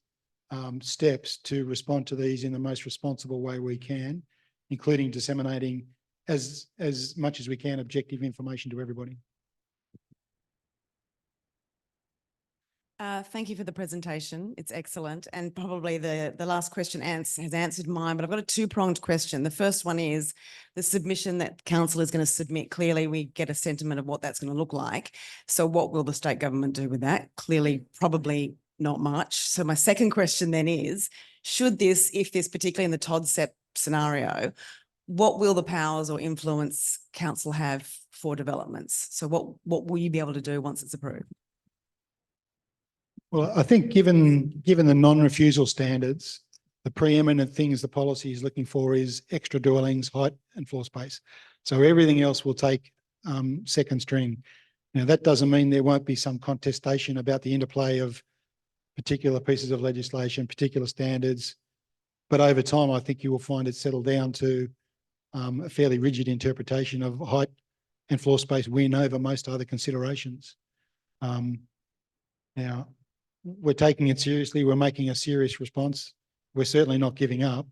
C: steps to respond to these in the most responsible way we can, including disseminating as much as we can objective information to everybody.
K: Thank you for the presentation. It's excellent. And probably the last question has answered mine, but I've got a two-pronged question. The first one is the submission that council is going to submit. Clearly, we get a sentiment of what that's going to look like. So what will the state government do with that? Clearly, probably not much. So my second question then is, should this, if this particularly in the TODSEP scenario, what will the powers or influence council have for developments? So what will you be able to do once it's approved?
C: Well, I think given the non-refusal standards, the preeminent things the policy is looking for is extra dwellings, height and floor space. So everything else will take second string. Now, that doesn't mean there won't be some contestation about the interplay of particular pieces of legislation, particular standards. But over time, I think you will find it settled down to a fairly rigid interpretation of height and floor space win over most other considerations. Now, we're taking it seriously. We're making a serious response. We're certainly not giving up.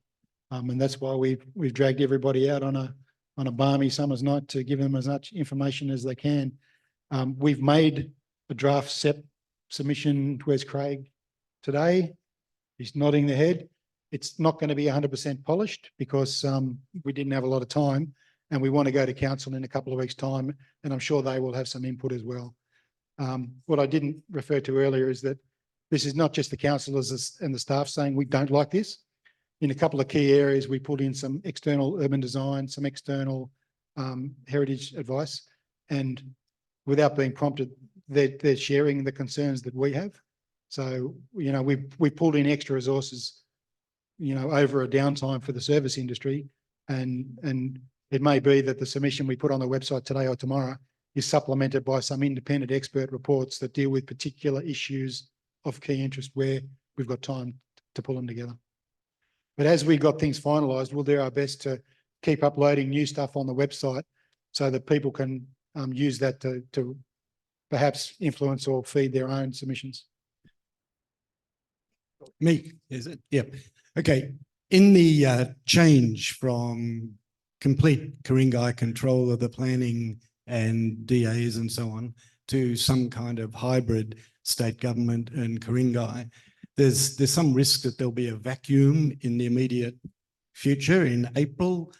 C: And that's why we've dragged everybody out on a balmy summer's night to give them as much information as they can. We've made a draft SEP submission. Where's Craig today? He's nodding the head. It's not going to be 100% polished because we didn't have a lot of time, and we want to go to council in a couple of weeks' time, and I'm sure they will have some input as well. What I didn't refer to earlier is that this is not just the councillors and the staff saying we don't like this. In a couple of key areas, we put in some external urban design, some external heritage advice, and without being prompted, they're sharing the concerns that we have. So, you know, we pulled in extra resources, you know, over a downtime for the service industry, and it may be that the submission we put on the website today or tomorrow is supplemented by some independent expert reports that deal with particular issues of key interest where we've got time to pull them together. But as we got things finalised, we'll do our best to keep uploading new stuff on the website so that people can use that to perhaps influence or feed their own submissions.
G: Me, is it? Yep. Okay. In the change from complete Ku-ring-gai control of the planning and DAs and so on to some kind of hybrid state government and Ku-ring-gai, there's some risk that there'll be a vacuum in the immediate future in April.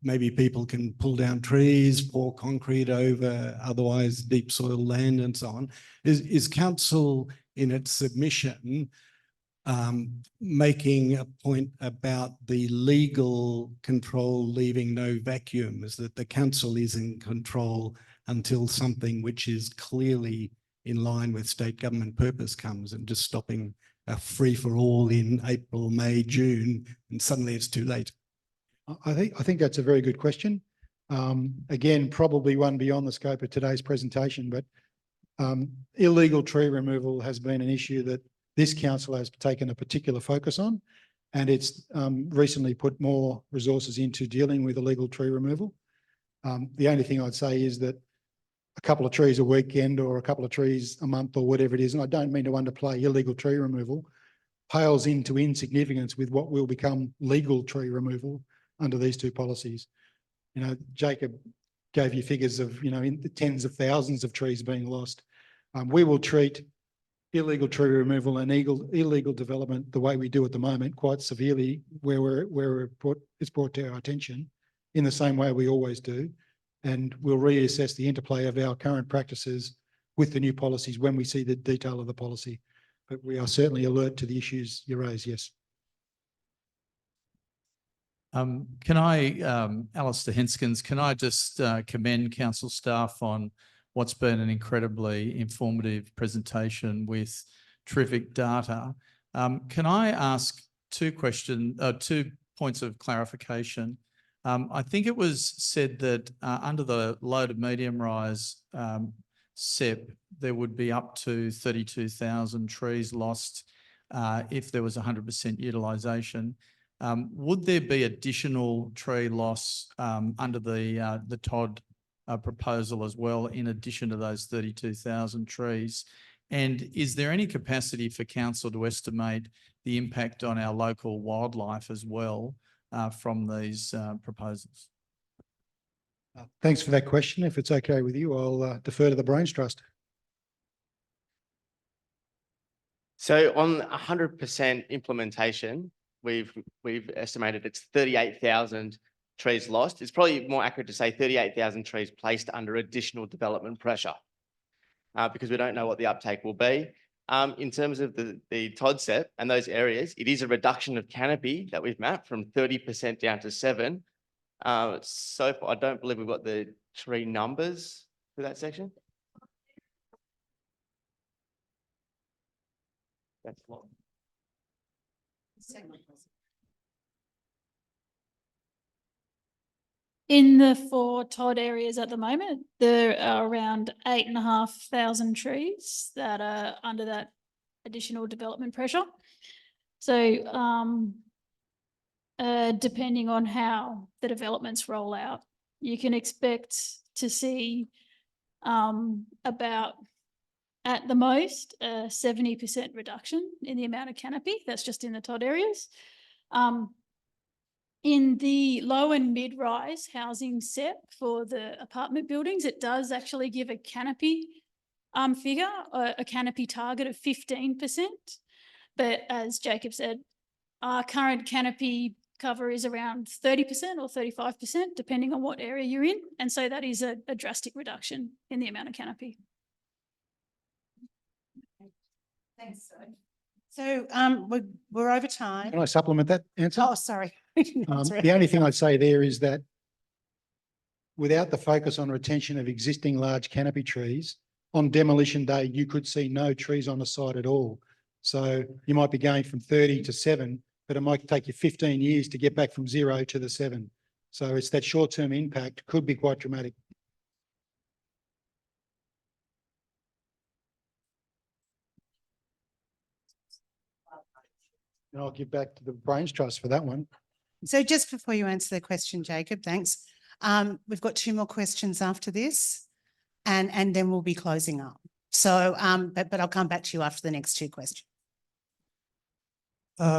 G: Maybe people can pull down trees, pour concrete over otherwise deep soil land and so on. Is council in its submission making a point about the legal control leaving no vacuum, is that the council is in control until something which is clearly in line with state government purpose comes, and just stopping a free for all in April, May, June, and suddenly it's too late?
C: I think that's a very good question. Again, probably one beyond the scope of today's presentation, but illegal tree removal has been an issue that this council has taken a particular focus on, and it's recently put more resources into dealing with illegal tree removal. The only thing I'd say is that a couple of trees a weekend or a couple of trees a month or whatever it is, and I don't mean to underplay illegal tree removal, pales into insignificance with what will become legal tree removal under these two policies. You know, Jacob gave you figures of, you know, in the tens of thousands of trees being lost. We will treat illegal tree removal and illegal development the way we do at the moment quite severely where it's brought to our attention, in the same way we always do. And we'll reassess the interplay of our current practices with the new policies when we see the detail of the policy. But we are certainly alert to the issues you raise, yes.
V: Can I, Alistair Henskins, can I just commend council staff on what's been an incredibly informative presentation with terrific data. Can I ask two points of clarification? I think it was said that under the low to medium rise SEP, there would be up to 32,000 trees lost if there was 100% utilisation. Would there be additional tree loss under the Todd proposal as well, in addition to those 32,000 trees? And is there any capacity for council to estimate the impact on our local wildlife as well from these proposals?
C: Thanks for that question. If it's okay with you, I'll defer to the Brains Trust.
H: So on 100% implementation, we've estimated it's 38,000 trees lost. It's probably more accurate to say 38,000 trees placed under additional development pressure because we don't know what the uptake will be. In terms of the Todd SEP and those areas, it is a reduction of canopy that we've mapped from 30% down to 7%. So far, I don't believe we've got the tree numbers for that section. That's a lot.
I: In the 4 Todd areas at the moment, there are around 8,500 trees that are under that additional development pressure. So depending on how the developments roll out, you can expect to see about, at the most, a 70% reduction in the amount of canopy. That's just in the Todd areas. In the low and mid-rise housing SEP for the apartment buildings, it does actually give a canopy figure, a canopy target of 15%. But as Jacob said, our current canopy cover is around 30% or 35%, depending on what area you're in. And so that is a drastic reduction in the amount of canopy.
A: Thanks. So we're over time.
C: Can I supplement that answer?
A: Oh, sorry.
C: The only thing I'd say there is that without the focus on retention of existing large canopy trees, on demolition day, you could see no trees on the site at all. So you might be going from 30 to 7, but it might take you 15 years to get back from 0 to the 7. So it's that short-term impact could be quite dramatic. And I'll give back to the Brains Trust for that one.
A: So just before you answer the question, Jacob, thanks. We've got 2 more questions after this and then we'll be closing up. So, but I'll come back to you after the next 2 questions.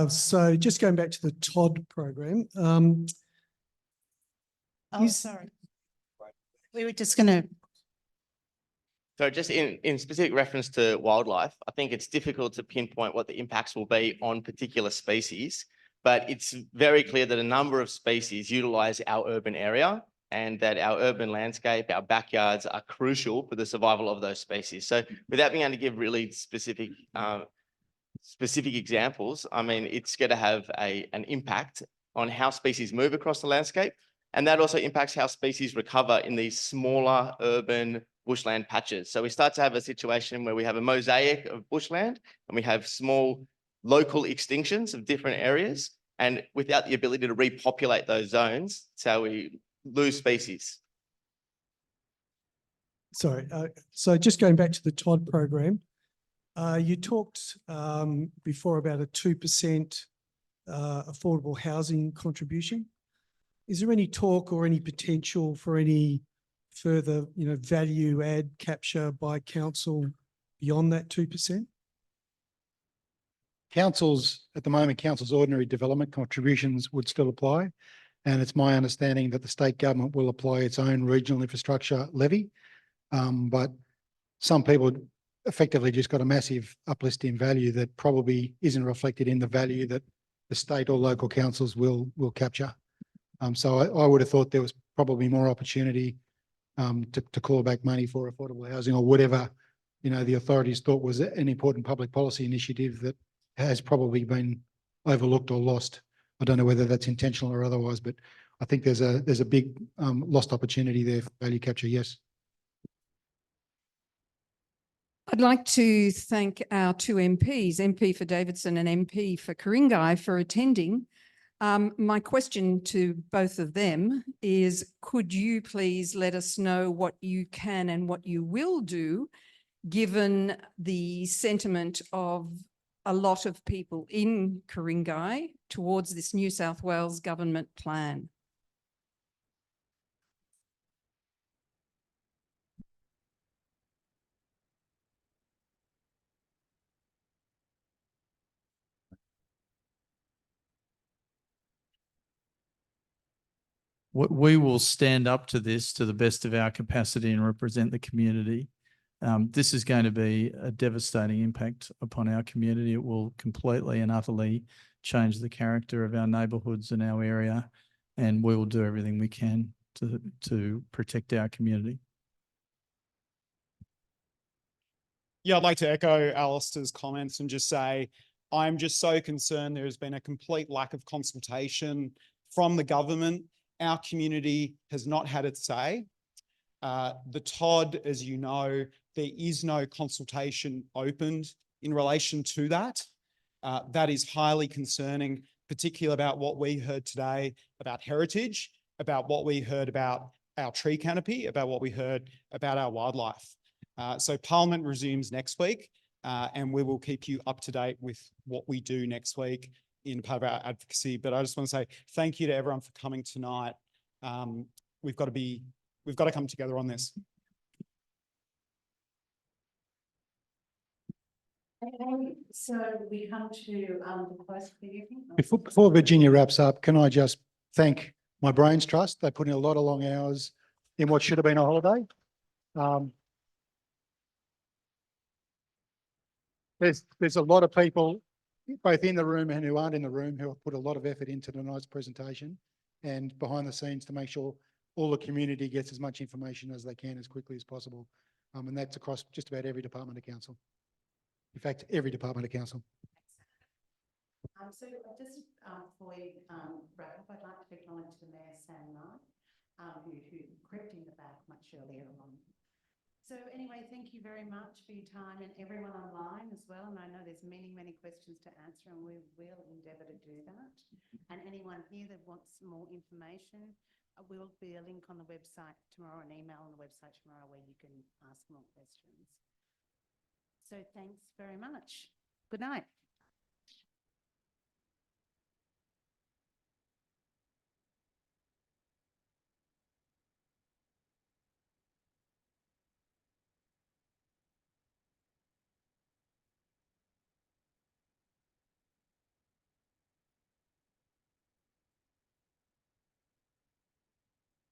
W: So just going back to the Todd program.
A: Sorry. We were just going to.
H: So just in specific reference to wildlife, I think it's difficult to pinpoint what the impacts will be on particular species, but it's very clear that a number of species utilize our urban area and that our urban landscape, our backyards are crucial for the survival of those species. So without being able to give really specific examples, I mean, it's going to have an impact on how species move across the landscape. And that also impacts how species recover in these smaller urban bushland patches. So we start to have a situation where we have a mosaic of bushland and we have small local extinctions of different areas. And without the ability to repopulate those zones, it's how we lose species.
W: Sorry. So just going back to the Todd program, you talked before about a 2% affordable housing contribution. Is there any talk or any potential for any further, value add capture by council beyond that 2%?
C: At the moment, council's ordinary development contributions would still apply. And it's my understanding that the state government will apply its own regional infrastructure levy. But some people effectively just got a massive uplift in value that probably isn't reflected in the value that the state or local councils will capture. So I would have thought there was probably more opportunity to claw back money for affordable housing or whatever, the authorities thought was an important public policy initiative that has probably been overlooked or lost. I don't know whether that's intentional or otherwise, but I think there's a big lost opportunity there for value capture. Yes.
P: I'd like to thank our 2 MPs, MP for Davidson and MP for Ku-ring-gai, for attending. My question to both of them is, could you please let us know what you can and what you will do, given the sentiment of a lot of people in Ku-ring-gai towards this New South Wales government plan?
V: We will stand up to this to the best of our capacity and represent the community. This is going to be a devastating impact upon our community. It will completely and utterly change the character of our neighbourhoods and our area, and we will do everything we can to protect our community.
B: Yeah, I'd like to echo Alistair's comments and just say, I'm just so concerned there has been a complete lack of consultation from the government. Our community has not had its say. The TOD, as you know, there is no consultation opened in relation to that. That is highly concerning, particularly about what we heard today about heritage, about what we heard about our tree canopy, about what we heard about our wildlife. So Parliament resumes next week, and we will keep you up to date with what we do next week in part of our advocacy. But I just want to say thank you to everyone for coming tonight. We've got to come together on this.
A: So we come to the close for the evening.
C: Before Virginia wraps up, can I just thank my Brains Trust? They put in a lot of long hours in what should have been a holiday. There's a lot of people, both in the room and who aren't in the room, who have put a lot of effort into tonight's presentation and behind the scenes to make sure all the community gets as much information as they can as quickly as possible. And that's across just about every department of council. In fact, every department of council.
A: So just before we wrap up, I'd like to acknowledge the Mayor, Sam Knight, who crept in the back much earlier on. So anyway, thank you very much for your time, and everyone online as well. And I know there's many, many questions to answer, and we will endeavour to do that. And anyone here that wants more information, will be a link on the website tomorrow, an email on the website tomorrow where you can ask more questions. So thanks very much. Good night.